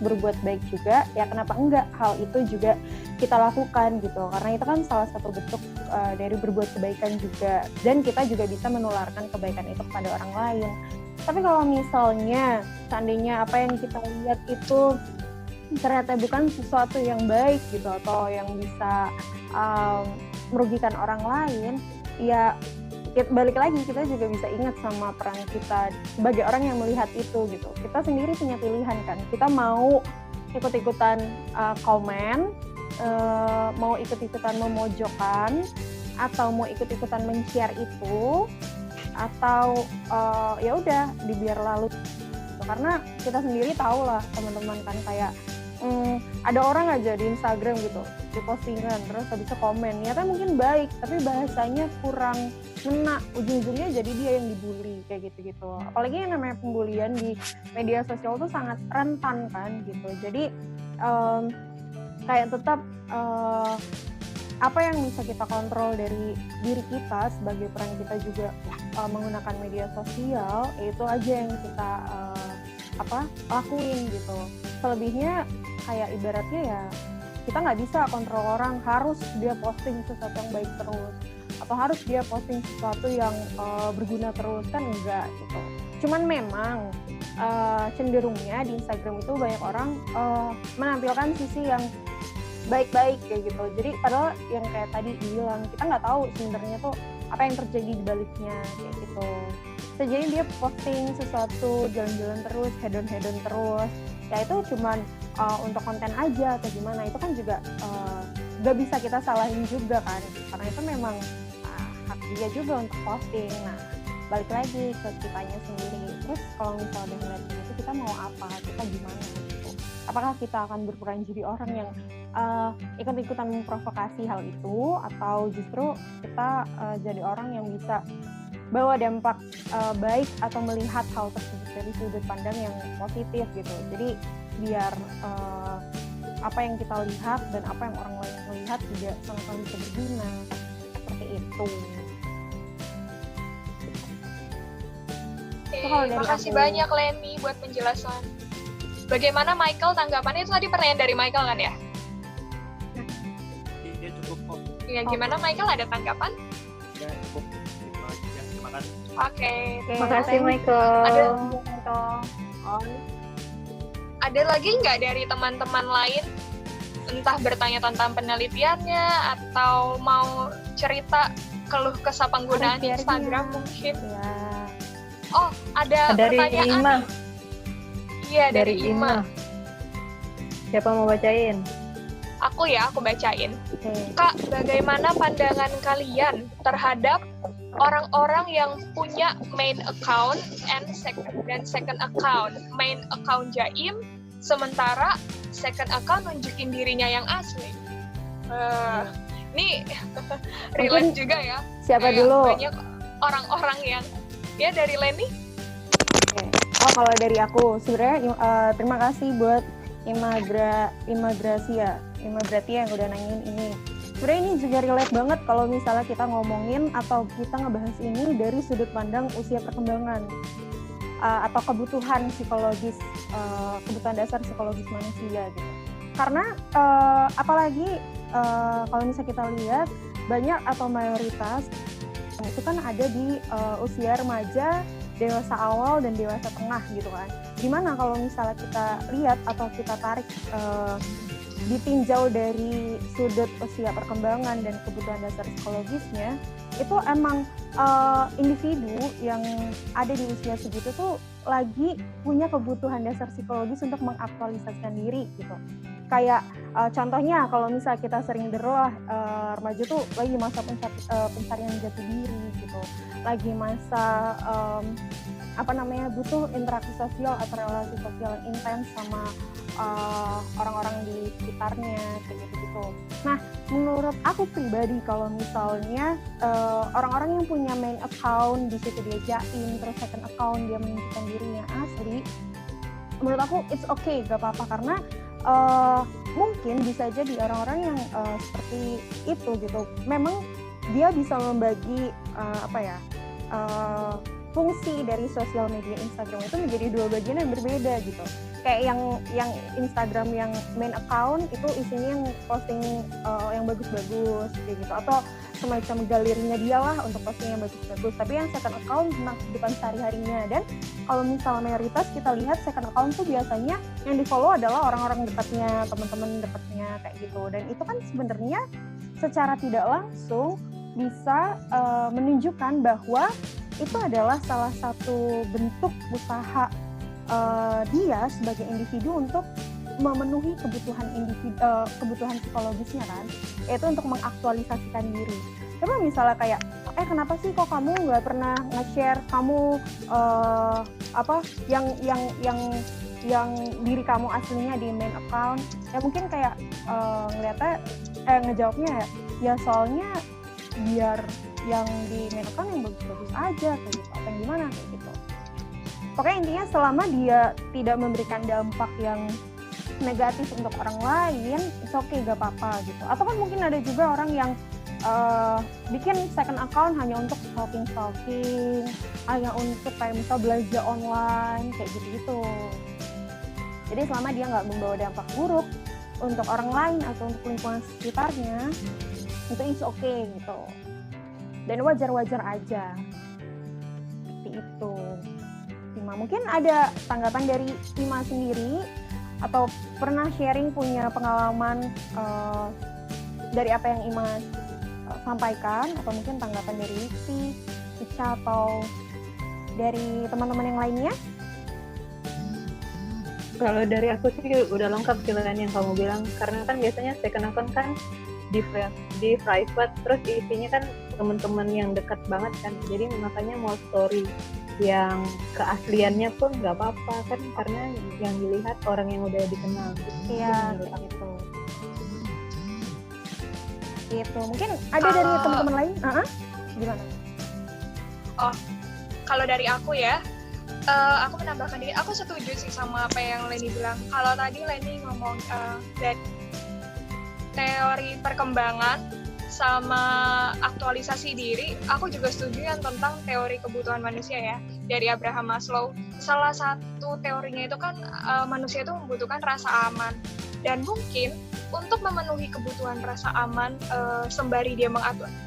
berbuat baik juga, ya kenapa enggak hal itu juga kita lakukan gitu. Karena itu kan salah satu bentuk dari berbuat kebaikan juga, dan kita juga bisa menularkan kebaikan itu kepada orang lain. Tapi kalau misalnya seandainya apa yang kita lihat itu ternyata bukan sesuatu yang baik gitu, atau yang bisa merugikan orang lain, ya balik lagi kita juga bisa ingat sama peran kita sebagai orang yang melihat itu gitu. Kita sendiri punya pilihan kan, kita mau ikut-ikutan komen, mau ikut-ikutan memojokkan, atau mau ikut-ikutan men-share itu, atau ya udah dibiar lalu. Karena kita sendiri tahu lah teman-teman kan, kayak ada orang aja di Instagram gitu, di postingan terus habis itu komen, ya kan mungkin baik tapi bahasanya kurang ngena, ujung-ujungnya jadi dia yang dibully kayak gitu-gitu. Apalagi yang namanya pembulian di media sosial tuh sangat rentan kan gitu. Jadi kayak tetap apa yang bisa kita kontrol dari diri kita sebagai peran kita juga menggunakan media sosial, itu aja yang kita lakuin gitu. Selebihnya kayak ibaratnya ya kita nggak bisa kontrol orang harus dia posting sesuatu yang baik terus, atau harus dia posting sesuatu yang berguna terus, kan enggak gitu. Cuman memang cenderungnya di Instagram itu banyak orang menampilkan sisi yang baik-baik kayak gitu. Jadi padahal yang kayak tadi dibilang, kita nggak tahu sebenarnya tuh apa yang terjadi di baliknya kayak gitu. bisa jadi dia posting sesuatu jalan-jalan terus, hedon terus, ya itu cuman untuk konten aja atau gimana, itu kan juga gak bisa kita salahin juga kan, karena itu memang hak dia juga untuk posting. Nah, balik lagi ke kitanya sendiri. Terus kalau misalnya ngeliat gitu, kita mau apa, kita gimana gitu. Apakah kita akan berperan jadi orang yang ikut-ikutan memprovokasi hal itu, atau justru kita jadi orang yang bisa bawa dampak baik atau melihat hal tersebut dari sudut pandang yang positif gitu. Jadi biar apa yang kita lihat dan apa yang orang lain melihat juga sama-sama bisa berguna, seperti itu. Makasih banyak Leni buat penjelasan. Bagaimana Michael tanggapannya? Itu tadi pertanyaan dari Michael kan ya? Iya cukup kok. Ya, gimana Michael, ada tanggapan? Ya cukup. Ya, terima kasih. Oke. Terima kasih Michael. Ada lagi nggak dari teman-teman lain? Entah bertanya tentang penelitiannya atau mau cerita keluh kesah penggunaan Instagram mungkin? Ya. Oh, ada dari pertanyaan. Ima. Iya, dari Ima. Siapa mau bacain? Aku bacain. Okay. Kak, bagaimana pandangan kalian terhadap orang-orang yang punya main account dan second account? Main account jaim, sementara second account nunjukin dirinya yang asli. Ini relate juga ya. Siapa kayak dulu? Banyak orang-orang yang ya dari Leni. Okay. Oh, kalau dari aku sebenarnya terima kasih buat Imagratia yang udah nanyain ini. Sebenarnya ini juga relate banget kalau misalnya kita ngomongin atau kita ngebahas ini dari sudut pandang usia perkembangan atau kebutuhan psikologis, kebutuhan dasar psikologis manusia gitu. Karena apalagi kalau misalnya kita lihat banyak atau mayoritas itu kan ada di usia remaja, dewasa awal, dan dewasa tengah gitu kan. Gimana kalau misalnya kita lihat atau kita tarik ditinjau dari sudut usia perkembangan dan kebutuhan dasar psikologisnya, itu emang individu yang ada di usia segitu tuh lagi punya kebutuhan dasar psikologis untuk mengaktualisasikan diri gitu. Kayak contohnya kalau misalnya kita sering denger remaja tuh lagi masa pencarian jati diri gitu, lagi masa butuh interaksi sosial atau relasi sosial yang intens sama orang-orang di sekitarnya kayak gitu. Nah, menurut aku pribadi kalau misalnya orang-orang yang punya main account di situ dia jaim, terus second account dia menunjukkan dirinya asli, menurut aku it's okay, gak apa-apa, karena mungkin bisa jadi orang-orang yang seperti itu gitu, memang dia bisa membagi fungsi dari sosial media Instagram itu menjadi dua bagian yang berbeda gitu. Kayak yang Instagram yang main account itu isinya yang posting yang bagus-bagus kayak gitu, atau semacam galerinya dia lah untuk posting yang bagus-bagus. Tapi yang second account tentang kehidupan sehari-harinya. Dan kalau misalnya mayoritas kita lihat second account tuh biasanya yang di follow adalah orang-orang dekatnya, teman-teman dekatnya kayak gitu. Dan itu kan sebenarnya secara tidak langsung bisa menunjukkan bahwa itu adalah salah satu bentuk usaha dia sebagai individu untuk memenuhi kebutuhan psikologisnya kan, yaitu untuk mengaktualisasikan diri. Tapi misalnya kayak, kenapa sih kok kamu nggak pernah nge-share kamu yang diri kamu aslinya di main account? Ya mungkin kayak ngejawabnya ya soalnya biar yang di main account yang bagus-bagus aja kayak gitu, apa yang gimana kayak gitu. Pokoknya intinya selama dia tidak memberikan dampak yang negatif untuk orang lain, it's okay, gak apa-apa gitu. Atau kan mungkin ada juga orang yang bikin second account hanya untuk stalking, hanya untuk kayak misal belanja online kayak gitu-gitu. Jadi selama dia nggak membawa dampak buruk untuk orang lain atau untuk lingkungan sekitarnya, itu is okay gitu. Dan wajar-wajar aja. Seperti itu. Ima, mungkin ada tanggapan dari Ima sendiri atau pernah sharing punya pengalaman dari apa yang Ima sampaikan, atau mungkin tanggapan dari Ica atau Dari teman-teman yang lainnya? Kalau dari aku sih udah lengkap pilihan yang kamu bilang, karena kan biasanya second account kan di private, terus isinya kan teman-teman yang dekat banget kan, jadi makanya mau story yang keasliannya pun nggak apa-apa kan, karena yang dilihat orang yang udah dikenal. Iya, gitu. Gitu. Mungkin ada dari teman-teman lain? Gimana? Oh, kalau dari aku ya, aku menambahkan diri, aku setuju sih sama apa yang Leni bilang. Kalau tadi Leni ngomong dari teori perkembangan sama aktualisasi diri, aku juga setuju yang tentang teori kebutuhan manusia ya, dari Abraham Maslow. Salah satu teorinya itu kan manusia itu membutuhkan rasa aman, dan mungkin untuk memenuhi kebutuhan rasa aman sembari dia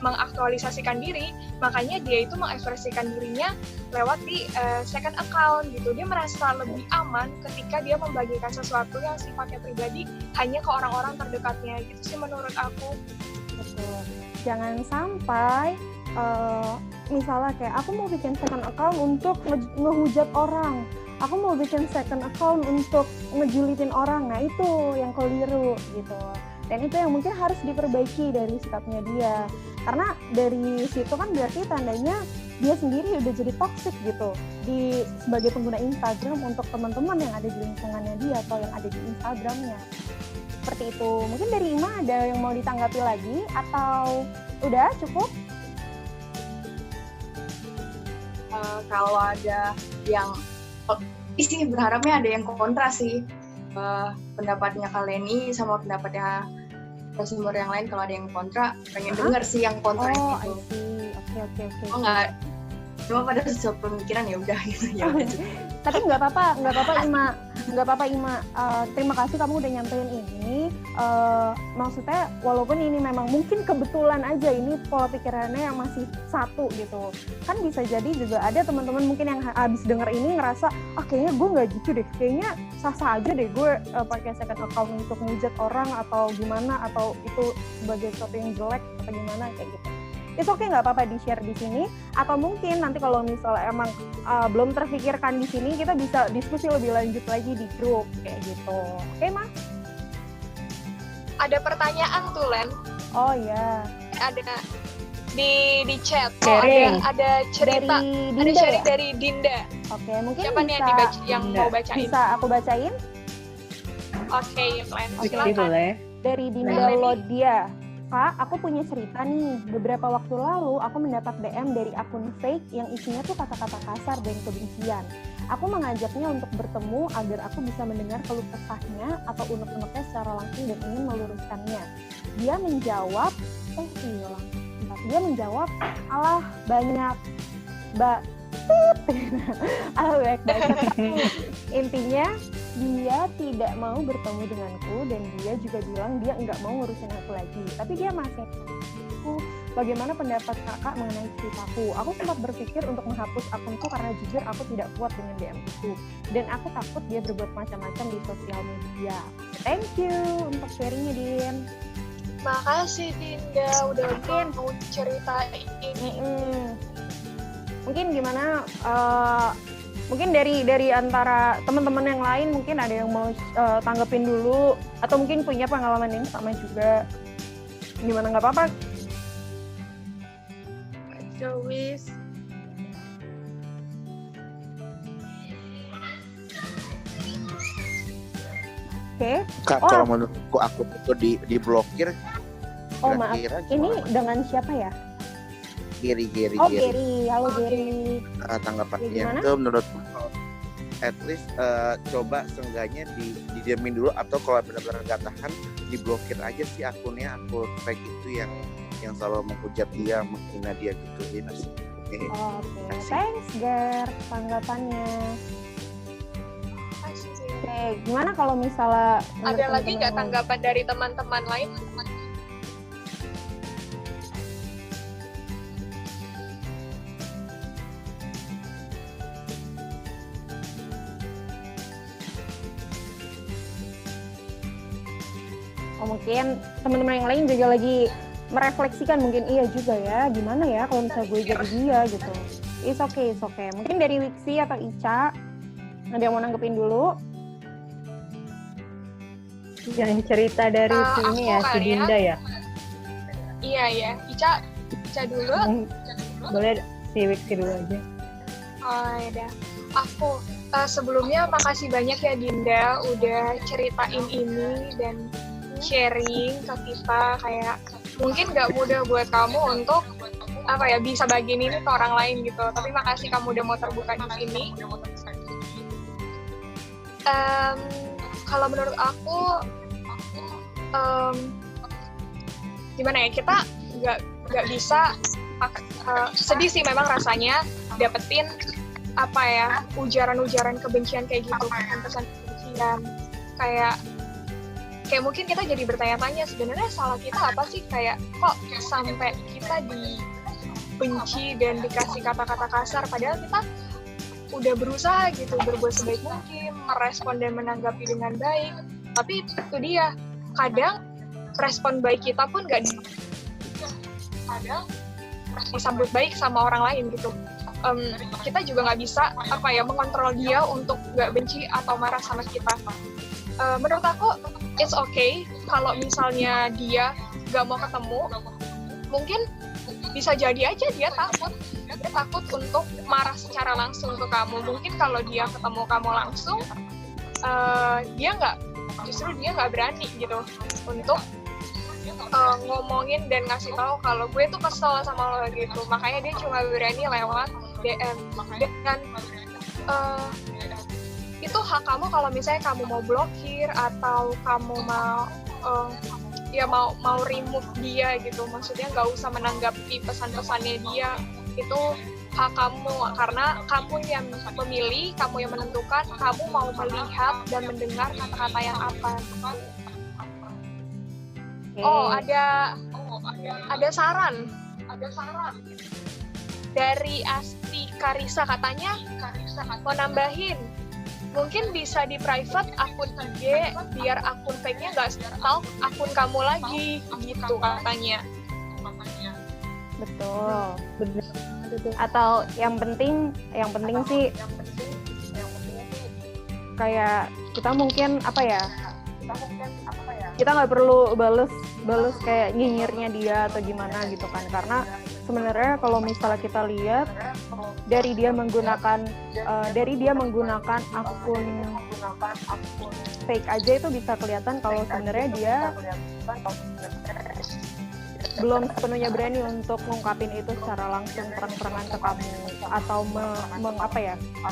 mengaktualisasikan diri, makanya dia itu mengekspresikan dirinya lewat di second account gitu. Dia merasa lebih aman ketika dia membagikan sesuatu yang sifatnya pribadi hanya ke orang-orang terdekatnya gitu sih menurut aku. Betul. Jangan sampai misalnya kayak aku mau bikin second account untuk ngehujat orang, aku mau bikin second account untuk ngejulitin orang, nah itu yang keliru gitu. Dan itu yang mungkin harus diperbaiki dari sikapnya dia, karena dari situ kan berarti tandanya dia sendiri udah jadi toxic gitu sebagai pengguna Instagram untuk teman-teman yang ada di lingkungannya dia atau yang ada di Instagramnya. Seperti itu. Mungkin dari Ima ada yang mau ditanggapi lagi atau udah cukup? Kalau ada yang sih berharapnya ada yang kontra sih, pendapatnya Kaleni sama pendapatnya sumber yang lain. Kalau ada yang kontra, pengen denger sih yang kontra itu. Oke. Oh nggak, cuma pada sesuatu pemikiran ya udah gitu ya. Tapi nggak apa-apa Ima. Terima kasih kamu udah nyampein ini. Maksudnya walaupun ini memang mungkin kebetulan aja ini pola pikirannya yang masih satu gitu. Kan bisa jadi juga ada teman-teman mungkin yang habis denger ini ngerasa, kayaknya gue nggak gitu deh. Kayaknya sah-sah aja deh gue pakai second account untuk ngujat orang atau gimana, atau itu sebagai sesuatu yang jelek atau gimana kayak gitu. It's okay, nggak apa-apa di-share di sini, atau mungkin nanti kalau misalnya emang belum terpikirkan di sini, kita bisa diskusi lebih lanjut lagi di grup kayak gitu. Oke, Ma? Ada pertanyaan tuh, Len. Oh iya. Ada di chat. Ada cerita. Dari Dinda, ada sharing ya? dari Dinda. Oke, mungkin siapa nih yang mau bacain? Bisa aku bacain? Oke, Len. Boleh. Dari Dinda Lodia. Kak, aku punya cerita nih. Beberapa waktu lalu, aku mendapat DM dari akun fake yang isinya tuh kata-kata kasar dan kebencian. Aku mengajaknya untuk bertemu agar aku bisa mendengar keluh kesahnya atau unek-uneknya secara langsung dan ingin meluruskannya. Dia menjawab, Dia menjawab, alah banyak, banyak. Intinya, dia tidak mau bertemu denganku dan dia juga bilang dia nggak mau ngurusin aku lagi. Tapi dia masih aku, bagaimana pendapat kakak mengenai ceritaku? Aku sempat berpikir untuk menghapus akunku karena jujur aku tidak kuat dengan DM itu. Dan aku takut dia berbuat macam-macam di sosial media. Thank you untuk sharingnya, Din. Makasih, Dinda, udah mau ceritain ini. Mungkin gimana? Mungkin dari antara teman-teman yang lain mungkin ada yang mau tanggepin dulu, atau mungkin punya pengalaman yang sama juga. Gimana, nggak apa-apa? Jois. Oke. Kak, kalau menurutku akun itu diblokir. Oh maaf, ini dengan siapa ya? Geri. Geri, halo Geri. Tanggapannya itu menurutku at least coba seenggaknya didiamin dulu, atau kalau benar-benar nggak tahan diblokir aja sih akunnya, akun fake itu yang selalu menghujat dia, menghina dia gitu. Oke, thanks Ger tanggapannya. Oke, gimana kalau misalnya ada lagi nggak tanggapan dari teman-teman lain? Mungkin teman-teman yang lain juga lagi merefleksikan, mungkin iya juga ya, gimana ya kalau misalnya gue jadi dia gitu. It's okay. Mungkin dari Wiksi atau Ica, ada yang mau nanggepin dulu? Yang cerita dari si ini ya, si Dinda ya? Iya. Ica dulu. Boleh si Wiksi dulu aja. Oh ya, aku sebelumnya makasih banyak ya Dinda udah ceritain ini dan sharing ke kita, kayak mungkin gak mudah buat kamu untuk bisa bagiin ini ke orang lain gitu, tapi makasih kamu udah mau terbuka di sini. Kalau menurut aku gimana ya, kita nggak bisa sedih sih memang rasanya dapetin ujaran-ujaran kebencian kayak gitu, pesan kebencian, kayak mungkin kita jadi bertanya-tanya sebenarnya salah kita apa sih, kayak kok sampai kita dibenci dan dikasih kata-kata kasar, padahal kita udah berusaha gitu berbuat sebaik mungkin, merespon dan menanggapi dengan baik, tapi itu dia, kadang respon baik kita pun nggak disambut baik sama orang lain gitu. Kita juga nggak bisa mengontrol dia untuk nggak benci atau marah sama kita. Menurut aku it's okay kalau misalnya dia nggak mau ketemu, mungkin bisa jadi aja dia takut untuk marah secara langsung ke kamu. Mungkin kalau dia ketemu kamu langsung, dia nggak berani gitu untuk ngomongin dan ngasih tahu kalau gue tuh kesel sama lo gitu. Makanya dia cuma berani lewat DM. Dan itu hak kamu kalau misalnya kamu mau blokir atau kamu mau remove dia gitu. Maksudnya nggak usah menanggapi pesan-pesannya dia. Itu hak kamu, karena kamu yang memilih, kamu yang menentukan kamu mau melihat dan mendengar kata-kata yang apa. Oh, ada saran dari Asti Karisa, katanya mau nambahin, mungkin bisa di private akun IG biar akun fake-nya nggak stalk akun kamu lagi gitu katanya. Betul. Atau yang penting sih kayak kita mungkin kita nggak perlu bales kayak nyinyirnya dia atau gimana gitu kan, karena sebenarnya kalau misalnya kita lihat dari dia menggunakan akun fake aja itu bisa kelihatan kalau sebenarnya dia belum sepenuhnya berani untuk ngungkapin itu secara langsung terang-terangan ke kamu atau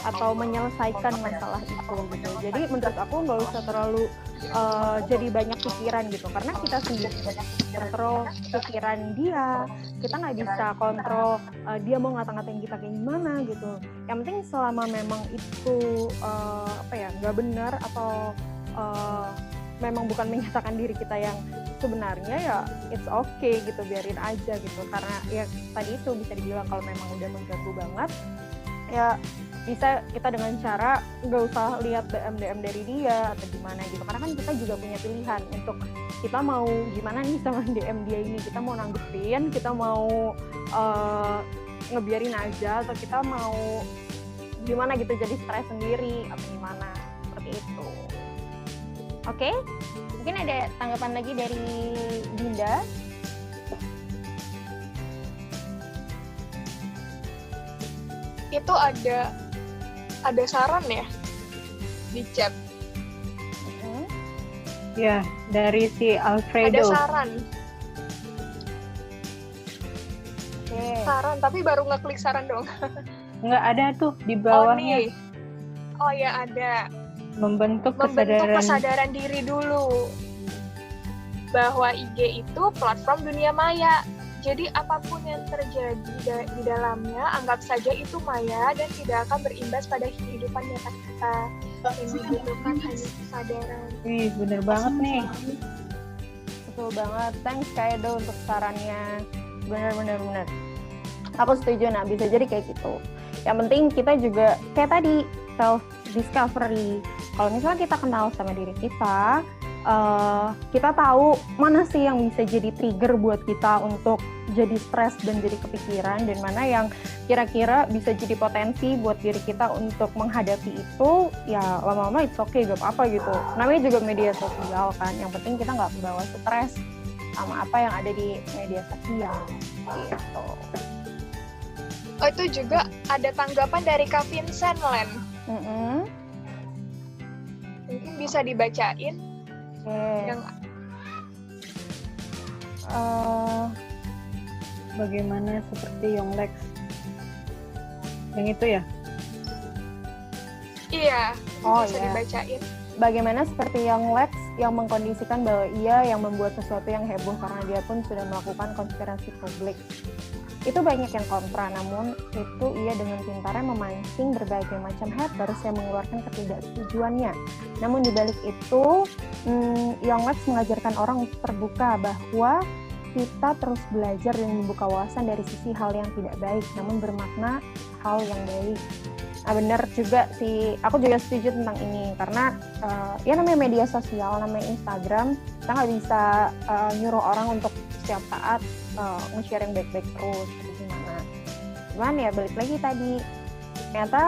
atau menyelesaikan masalah itu gitu. Jadi menurut aku nggak usah terlalu jadi banyak pikiran gitu, karena kita sendiri kontrol pikiran dia, kita nggak bisa kontrol dia mau ngata-ngatain kita kayak gimana gitu. Yang penting selama memang itu nggak benar atau memang bukan menyatakan diri kita yang sebenarnya, ya it's okay gitu, biarin aja gitu. Karena ya tadi itu bisa dibilang kalau memang udah mengganggu banget, ya bisa kita dengan cara nggak usah lihat DM dari dia atau gimana gitu, karena kan kita juga punya pilihan untuk kita mau gimana nih sama DM dia ini, kita mau nanggepin, kita mau ngebiarin aja, atau kita mau gimana gitu, jadi stres sendiri atau gimana, seperti itu. Oke? Mungkin ada tanggapan lagi dari Dinda. Itu ada saran ya di chat. Ya, dari si Alfredo. Ada saran. Saran, tapi baru ngeklik saran dong. Nggak ada tuh di bawahnya. Oh ya, ada. Membentuk kesadaran diri dulu bahwa IG itu platform dunia maya. Jadi apapun yang terjadi di dalamnya, anggap saja itu maya dan tidak akan berimbas pada kehidupan nyata kita. Yang dibutuhkan hanya kesadaran. Wih, bener banget nih. Betul banget. Thanks Kak Edo untuk sarannya. Bener. Aku setuju, nah bisa jadi kayak gitu. Yang penting kita juga kayak tadi, self discovery. Kalau misalnya kita kenal sama diri kita tahu mana sih yang bisa jadi trigger buat kita untuk jadi stres dan jadi kepikiran, dan mana yang kira-kira bisa jadi potensi buat diri kita untuk menghadapi itu, ya lama-lama it's okay, gak apa-apa gitu. Namanya juga media sosial kan, yang penting kita nggak membawa stres sama apa yang ada di media sosial gitu. Oh, itu juga ada tanggapan dari Kak Vincent, Len. Mungkin bisa dibacain. Yang bagaimana seperti Yonglex yang itu ya? Iya, bisa iya. dibacain. Bagaimana seperti Yonglex yang mengkondisikan bahwa ia yang membuat sesuatu yang heboh karena dia pun sudah melakukan konspirasi publik. Itu banyak yang kontra, namun itu ia dengan pintarnya memancing berbagai macam haters yang mengeluarkan ketidaksetujuannya. Namun dibalik itu, Yonglex mengajarkan orang untuk terbuka bahwa kita terus belajar dan membuka wawasan dari sisi hal yang tidak baik, namun bermakna hal yang baik. Nah benar juga sih, aku juga setuju tentang ini, karena ya namanya media sosial, namanya Instagram, kita nggak bisa nyuruh orang untuk setiap saat nge-share yang baik-baik terus, gimana. Cuman ya balik lagi tadi, ternyata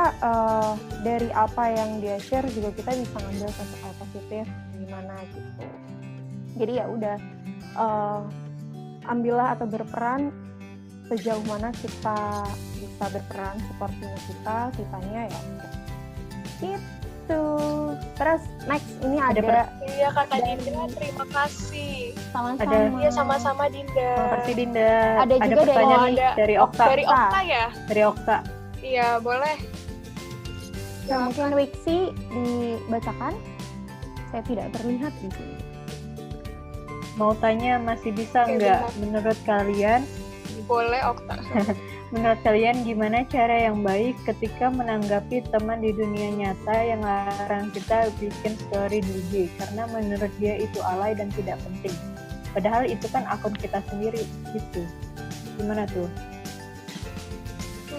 dari apa yang dia share juga kita bisa ngambil hal positif gimana gitu. Jadi ya udah, ambillah atau berperan sejauh mana kita bisa berperan, sepertinya kitanya ya gitu. Terus next ini ada Iya Kakak Dinda, terima kasih. Sama-sama. Iya sama-sama Dinda. Terima kasih Dinda. Ada juga pertanyaan dari Okta. Dari Okta ya? Dari Okta. Iya boleh. Ya, mungkin Wiksi dibacakan. Saya tidak terlihat di sini. Mau tanya masih bisa nggak menurut kalian? Boleh Okta. Menurut kalian gimana cara yang baik ketika menanggapi teman di dunia nyata yang larang kita bikin story di IG karena menurut dia itu alay dan tidak penting. Padahal itu kan akun kita sendiri gitu. Gimana tuh?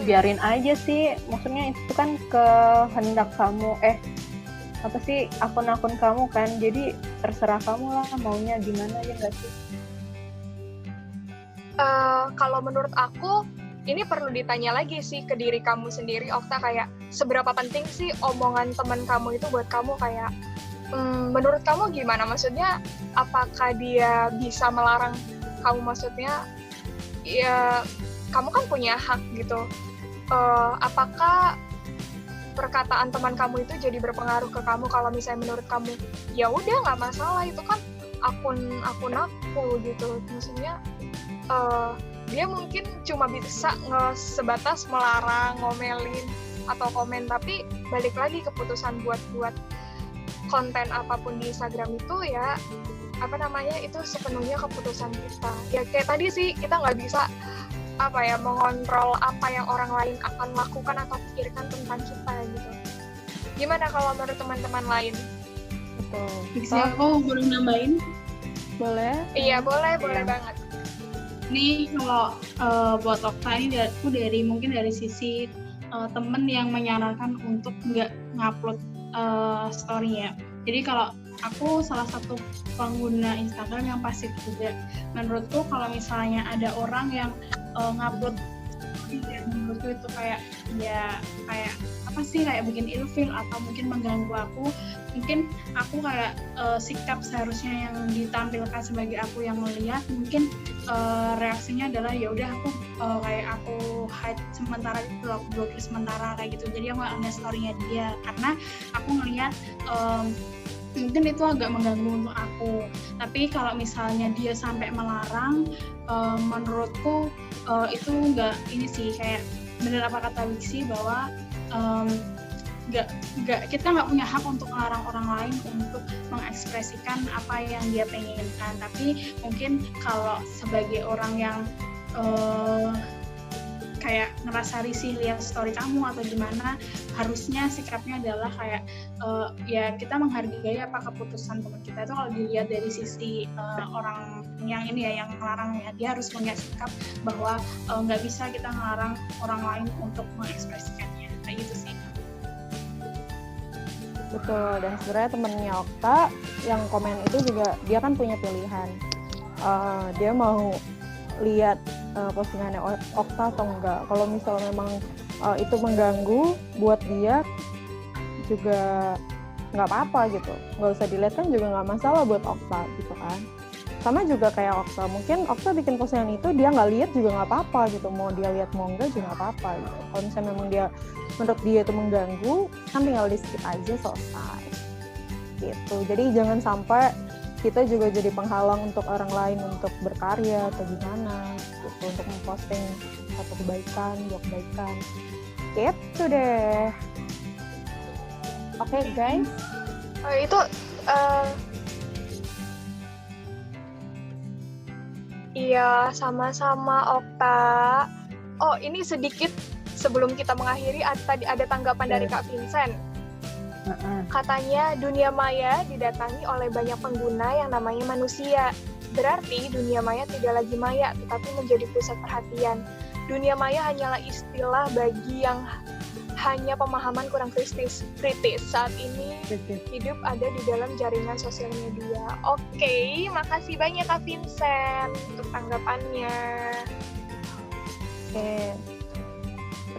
Biarin aja sih, maksudnya itu kan kehendak kamu, apa sih, akun-akun kamu kan, jadi terserah kamu lah maunya gimana, ya nggak sih? Kalau menurut aku ini perlu ditanya lagi sih ke diri kamu sendiri, Okta, kayak seberapa penting sih omongan teman kamu itu buat kamu, kayak menurut kamu gimana, maksudnya apakah dia bisa melarang kamu, maksudnya ya kamu kan punya hak gitu, apakah perkataan teman kamu itu jadi berpengaruh ke kamu? Kalau misalnya menurut kamu ya udah nggak masalah, itu kan akun aku gitu, maksudnya dia mungkin cuma bisa sebatas melarang, ngomelin atau komen, tapi balik lagi keputusan buat konten apapun di Instagram itu ya itu sepenuhnya keputusan kita. Ya kayak tadi sih, kita nggak bisa mengontrol apa yang orang lain akan lakukan atau pikirkan tentang kita gitu. Gimana kalau menurut teman-teman lain? Betul. Bisa aku boleh nambahin? Boleh? Iya boleh banget. Ini kalau buat Okta ini mungkin dari sisi temen yang menyarankan untuk nggak ngupload story ya. Jadi kalau aku salah satu pengguna Instagram yang pasif juga. Menurutku kalau misalnya ada orang yang ngupload dan menurutku itu kayak bikin ilfil atau mungkin mengganggu aku, mungkin aku kayak sikap seharusnya yang ditampilkan sebagai aku yang melihat, mungkin reaksinya adalah ya udah aku hide sementara gitu, aku blokir sementara kayak gitu, jadi aku nggak ngeliat story-nya dia karena aku ngelihat mungkin itu agak mengganggu untuk aku. Tapi kalau misalnya dia sampai melarang, menurutku itu nggak ini sih, kayak bener apa kata Wiksi bahwa kita nggak punya hak untuk melarang orang lain untuk mengekspresikan apa yang dia penginkan. Tapi mungkin kalau sebagai orang yang kayak ngerasa risih lihat story kamu atau gimana, harusnya sikapnya adalah kayak ya kita menghargai apa keputusan teman kita itu. Kalau dilihat dari sisi orang yang ini ya, yang melarangnya, dia harus punya sikap bahwa nggak bisa kita melarang orang lain untuk mengekspresikannya, kayak gitu sih. Betul, dan sebenarnya temennya Okta yang komen itu juga dia kan punya pilihan, dia mau lihat postingannya Okta atau enggak. Kalau misalnya memang itu mengganggu buat dia juga nggak apa-apa gitu, nggak usah dilihat kan juga nggak masalah buat Okta gitu kan. Sama juga kayak Okta, mungkin Okta bikin postingan itu dia nggak lihat juga nggak apa-apa gitu, mau dia lihat mau enggak juga nggak apa-apa gitu. Kalau misalnya memang dia menurut dia itu mengganggu, kan tinggal di skip aja, selesai gitu. Jadi jangan sampai kita juga jadi penghalang untuk orang lain untuk berkarya atau gimana gitu, untuk memposting satu kebaikan, dua kebaikan gitu deh. Oke, guys. Itu iya, sama-sama Okta. Oh, ini sedikit sebelum kita mengakhiri, tadi ada tanggapan dari Kak Vincent. Katanya dunia maya didatangi oleh banyak pengguna yang namanya manusia. Berarti dunia maya tidak lagi maya, tetapi menjadi pusat perhatian. Dunia maya hanyalah istilah bagi yang hanya pemahaman kurang kritis. Saat ini hidup ada di dalam jaringan sosial media. Oke, makasih banyak Kak Vincent untuk tanggapannya. Oke.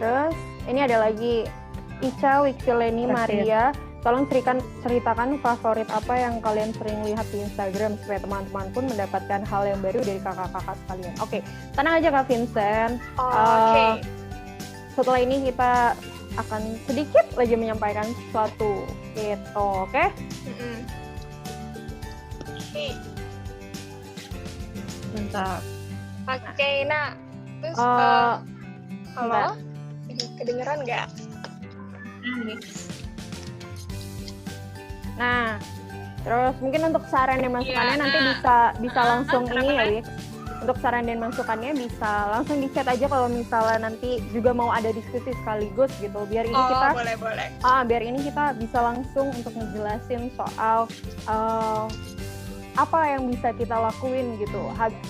Terus ini ada lagi Ica, Wiksileni, Maria. Tolong ceritakan favorit apa yang kalian sering lihat di Instagram supaya teman-teman pun mendapatkan hal yang baru dari kakak-kakak sekalian. Oke, tenang aja Kak Vincent. Oke. Setelah ini kita akan sedikit lagi menyampaikan sesuatu gitu, oke? Mantap. Oke, nah terus halo, kedengeran nggak? Nah, terus mungkin untuk saran dan masukannya nanti bisa langsung ini ya, Wik. Untuk saran dan masukannya bisa langsung di chat aja kalau misalnya nanti juga mau ada diskusi sekaligus gitu. Biar ini boleh. Biar ini kita bisa langsung untuk ngejelasin soal apa yang bisa kita lakuin gitu. Habis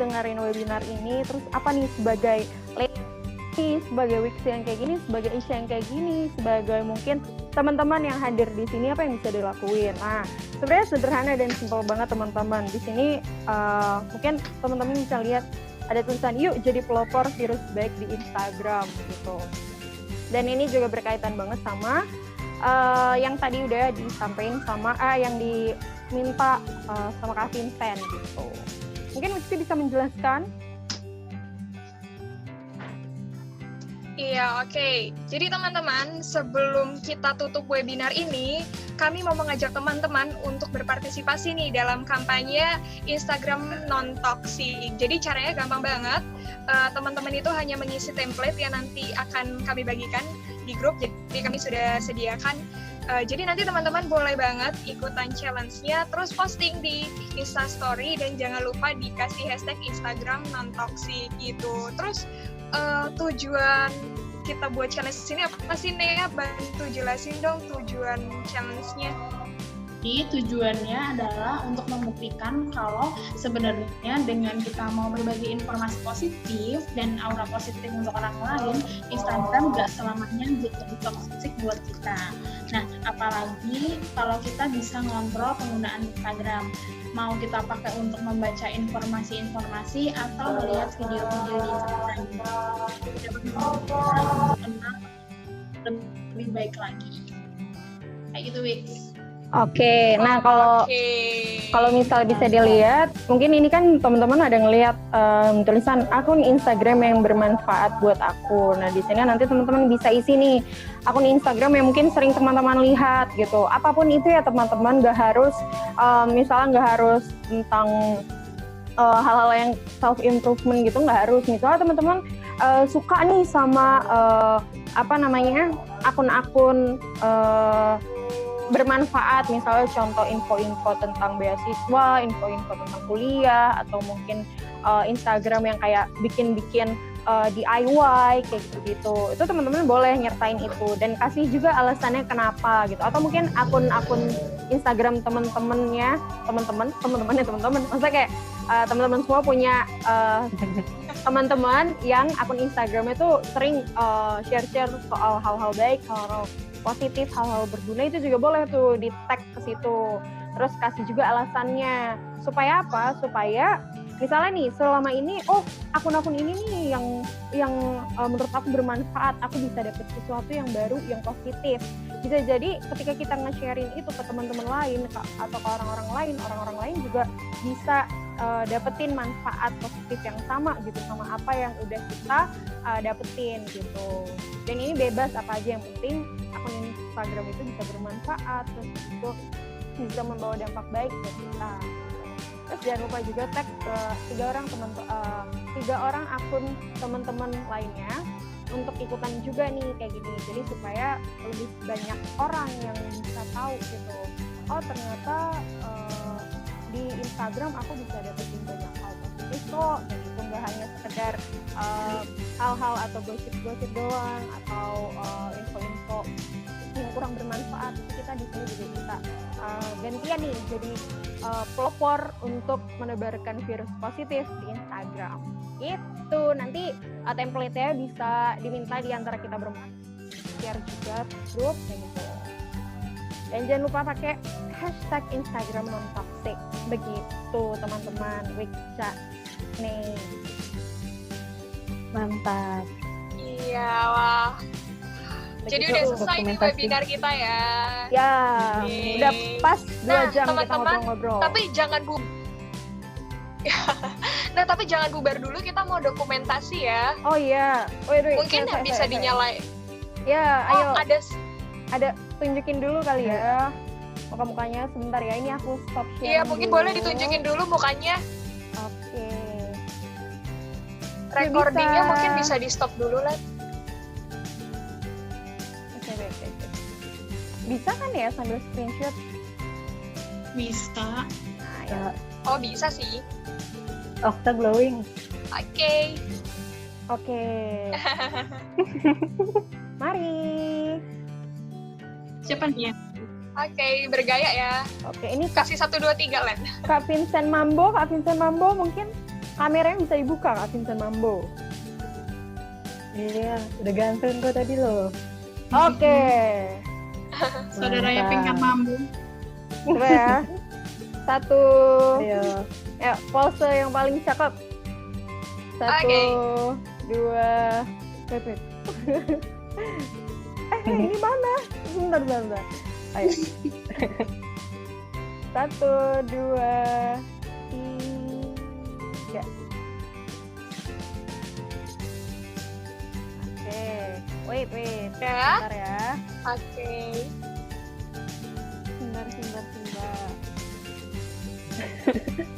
dengerin webinar ini, terus apa nih sebagai Wiksi yang kayak gini, sebagai Isya yang kayak gini, sebagai mungkin teman-teman yang hadir di sini apa yang bisa dilakuin. Nah, sebenarnya sederhana dan simpel banget teman-teman. Di sini mungkin teman-teman bisa lihat ada tulisan yuk jadi pelopor virus baik di Instagram gitu. Dan ini juga berkaitan banget sama yang tadi udah disampaikan sama yang diminta sama Kak Vincent gitu. Mungkin Wiksi bisa menjelaskan. Iya, oke. Jadi teman-teman, sebelum kita tutup webinar ini, kami mau mengajak teman-teman untuk berpartisipasi nih dalam kampanye Instagram non-toxic. Jadi caranya gampang banget. Teman-teman itu hanya mengisi template yang nanti akan kami bagikan di grup. Jadi kami sudah sediakan. Jadi nanti teman-teman boleh banget ikutan challenge-nya, terus posting di Instastory dan jangan lupa dikasih hashtag Instagram non-toxic gitu. Terus tujuan kita buat challenge ini apa sih, Nea? Bantu jelasin dong tujuan challenge-nya. Jadi tujuannya adalah untuk membuktikan kalau sebenarnya dengan kita mau berbagi informasi positif dan aura positif untuk orang lain, Instagram nggak selamanya jadi toksik buat kita. Nah, apalagi kalau kita bisa ngontrol penggunaan Instagram. Mau kita pakai untuk membaca informasi-informasi atau melihat video-video di Instagram. Lebih baik lagi. Kayak gitu, Wix. Oke, nah kalau misal bisa dilihat, mungkin ini kan teman-teman ada ngelihat tulisan akun Instagram yang bermanfaat buat aku. Nah di sini nanti teman-teman bisa isi nih akun Instagram yang mungkin sering teman-teman lihat gitu. Apapun itu ya teman-teman, nggak harus misalnya nggak harus tentang hal-hal yang self improvement gitu, nggak harus. Misalnya teman-teman suka nih sama akun-akun bermanfaat, misalnya contoh info-info tentang beasiswa, info-info tentang kuliah, atau mungkin Instagram yang kayak bikin-bikin DIY kayak gitu-gitu. Itu teman-teman boleh nyertain itu dan kasih juga alasannya kenapa gitu. Atau mungkin akun-akun Instagram teman-temannya teman-teman. Maksudnya kayak teman-teman semua punya teman-teman yang akun Instagramnya tuh sering share-share soal hal-hal baik, hal-hal positif, hal-hal berguna, itu juga boleh tuh di tag ke situ. terus kasih juga alasannya. Supaya apa? Supaya misalnya nih selama ini akun-akun ini nih yang menurut aku bermanfaat, aku bisa dapet sesuatu yang baru, yang positif. Bisa jadi ketika kita nge-sharein itu ke teman-teman lain atau ke orang-orang lain juga bisa dapetin manfaat positif yang sama gitu sama apa yang udah kita dapetin gitu. Dan ini bebas apa aja, yang penting akun Instagram itu bisa bermanfaat, terus itu bisa membawa dampak baik buat kita. Terus jangan lupa juga tag ke 3 orang akun teman-teman lainnya untuk ikutan juga nih kayak gini. Jadi supaya lebih banyak orang yang bisa tahu gitu. Oh ternyata di Instagram aku bisa dapetin banyak hal positif kok. Dan itu nggak hanya sekedar hal-hal atau gosip-gosip doang atau info-info yang kurang bermanfaat. Kita di sini juga bisa gantian nih jadi pelopor untuk menebarkan virus positif di Instagram. Itu nanti template-nya bisa diminta di antara kita berempat, share juga grup kayak gitu. Dan jangan lupa pakai hashtag Instagram non-toxic. Begitu teman-teman. Wikca nih. Mantap. Iya, wah. Jadi udah selesai nih webinar kita ya. Ya, udah pas 2 jam teman-teman, kita ngobrol-ngobrol. Tapi jangan tapi jangan bubar dulu, kita mau dokumentasi ya. Oh iya. Wait, mungkin yang bisa dinyalain. Ya, ayo. Ada tunjukin dulu kali ya. Muka-mukanya sebentar ya. Ini aku stop share. Iya, mungkin boleh ditunjukin dulu mukanya. Oke. Recordingnya mungkin bisa di stop dulu lah. Oke. Bisa kan ya sambil screenshot? Bisa. Nah, ya. Oh bisa sih. Okta glowing. Oke. Mari. Siapa nih? Oke, bergaya ya. Oke, ini kasih 1, 2, 3 Len. Kak Vincent Mambo mungkin kameranya bisa dibuka, Kak Vincent Mambo. Iya, udah ganteng kok tadi loh. Oke. Saudaranya Pinkan Mambo. Coba ya. 1. Ayo. Ya, pose yang paling cakep. 1, 2, wait. Ini mana? Bentar. Ayo. 1, 2, 3. Oke. Wait. Ya. Bentar ya. Oke. Bentar.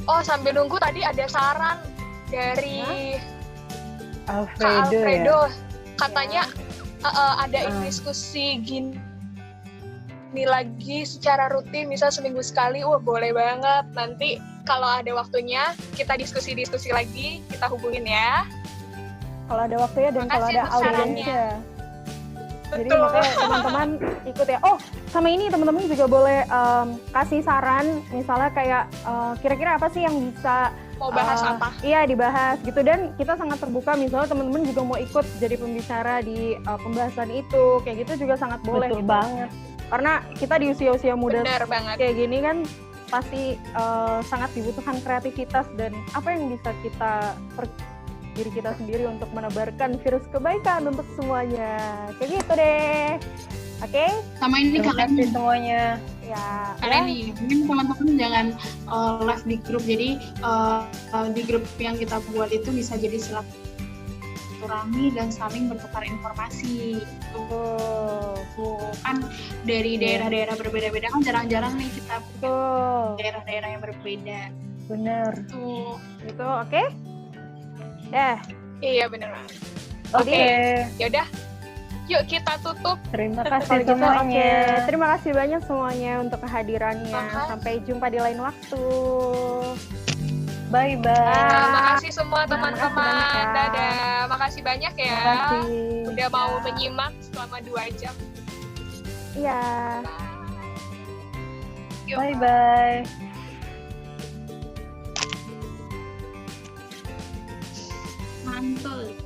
Oh, sambil nunggu tadi ada saran dari Alfredo. Ya? Katanya ada diskusi gini lagi secara rutin, misal seminggu sekali. Wah, boleh banget. Nanti kalau ada waktunya kita diskusi lagi, kita hubungin ya. Kalau ada waktunya dan kalau ada audiensnya. Jadi Betul. makanya teman-teman ikut ya. Oh, sama ini teman-teman juga boleh kasih saran, misalnya kayak kira-kira apa sih yang bisa mau bahas apa? Iya, dibahas gitu. Dan kita sangat terbuka, misalnya teman-teman juga mau ikut jadi pembicara di pembahasan itu, kayak gitu juga sangat boleh. Betul gitu. banget. Karena kita di usia-usia muda kayak gini kan pasti sangat dibutuhkan kreativitas dan apa yang bisa kita diri kita sendiri untuk menebarkan virus kebaikan untuk semuanya. Kayak gitu deh. Oke? Sama ini kalian semuanya. Ya. Kalian nih, mungkin teman-teman jangan live di grup. Jadi di grup yang kita buat itu bisa jadi silaturahmi dan saling bertukar informasi. Tuh kan dari daerah-daerah berbeda-beda kan jarang-jarang nih kita punya daerah-daerah yang berbeda. Bener. Tuh. Itu oke? Iya bener. Oke. Yaudah, yuk kita tutup. Terima kasih Gitu, semuanya. Terima kasih banyak semuanya untuk kehadirannya. Sampai jumpa di lain waktu. Bye. Makasih semua teman-teman. Ya. Dadah. Makasih banyak ya. Makasih. Udah mau menyimak selama 2 jam. Iya. Bye. Mantul.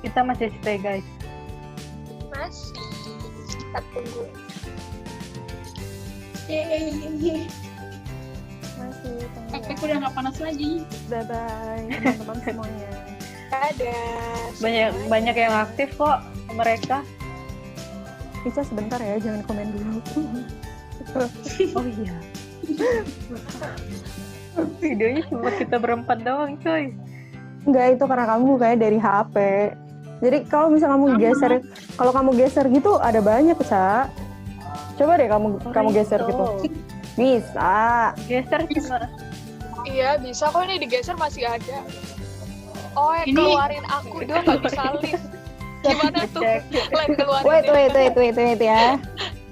Kita masih stay guys. Masih. Kita tunggu. Yeay. Masih tunggu Aku ya. udah nggak panas lagi. Bye-bye teman-teman semuanya. Banyak banyak yang aktif kok mereka. Ica sebentar ya, jangan komen dulu. Oh iya. Videonya cuma kita berempat doang, coy. Enggak, itu karena kamu bukanya dari HP. Jadi kalau misalnya kamu geser gitu ada banyak, Ca. Coba deh kamu geser gitu. Bisa. Geser cuma. Iya, bisa kok nih digeser masih ada. Oh, Ini- keluarin aku dong, nggak bisa live. Gimana tuh? Live keluarin. Wait ya.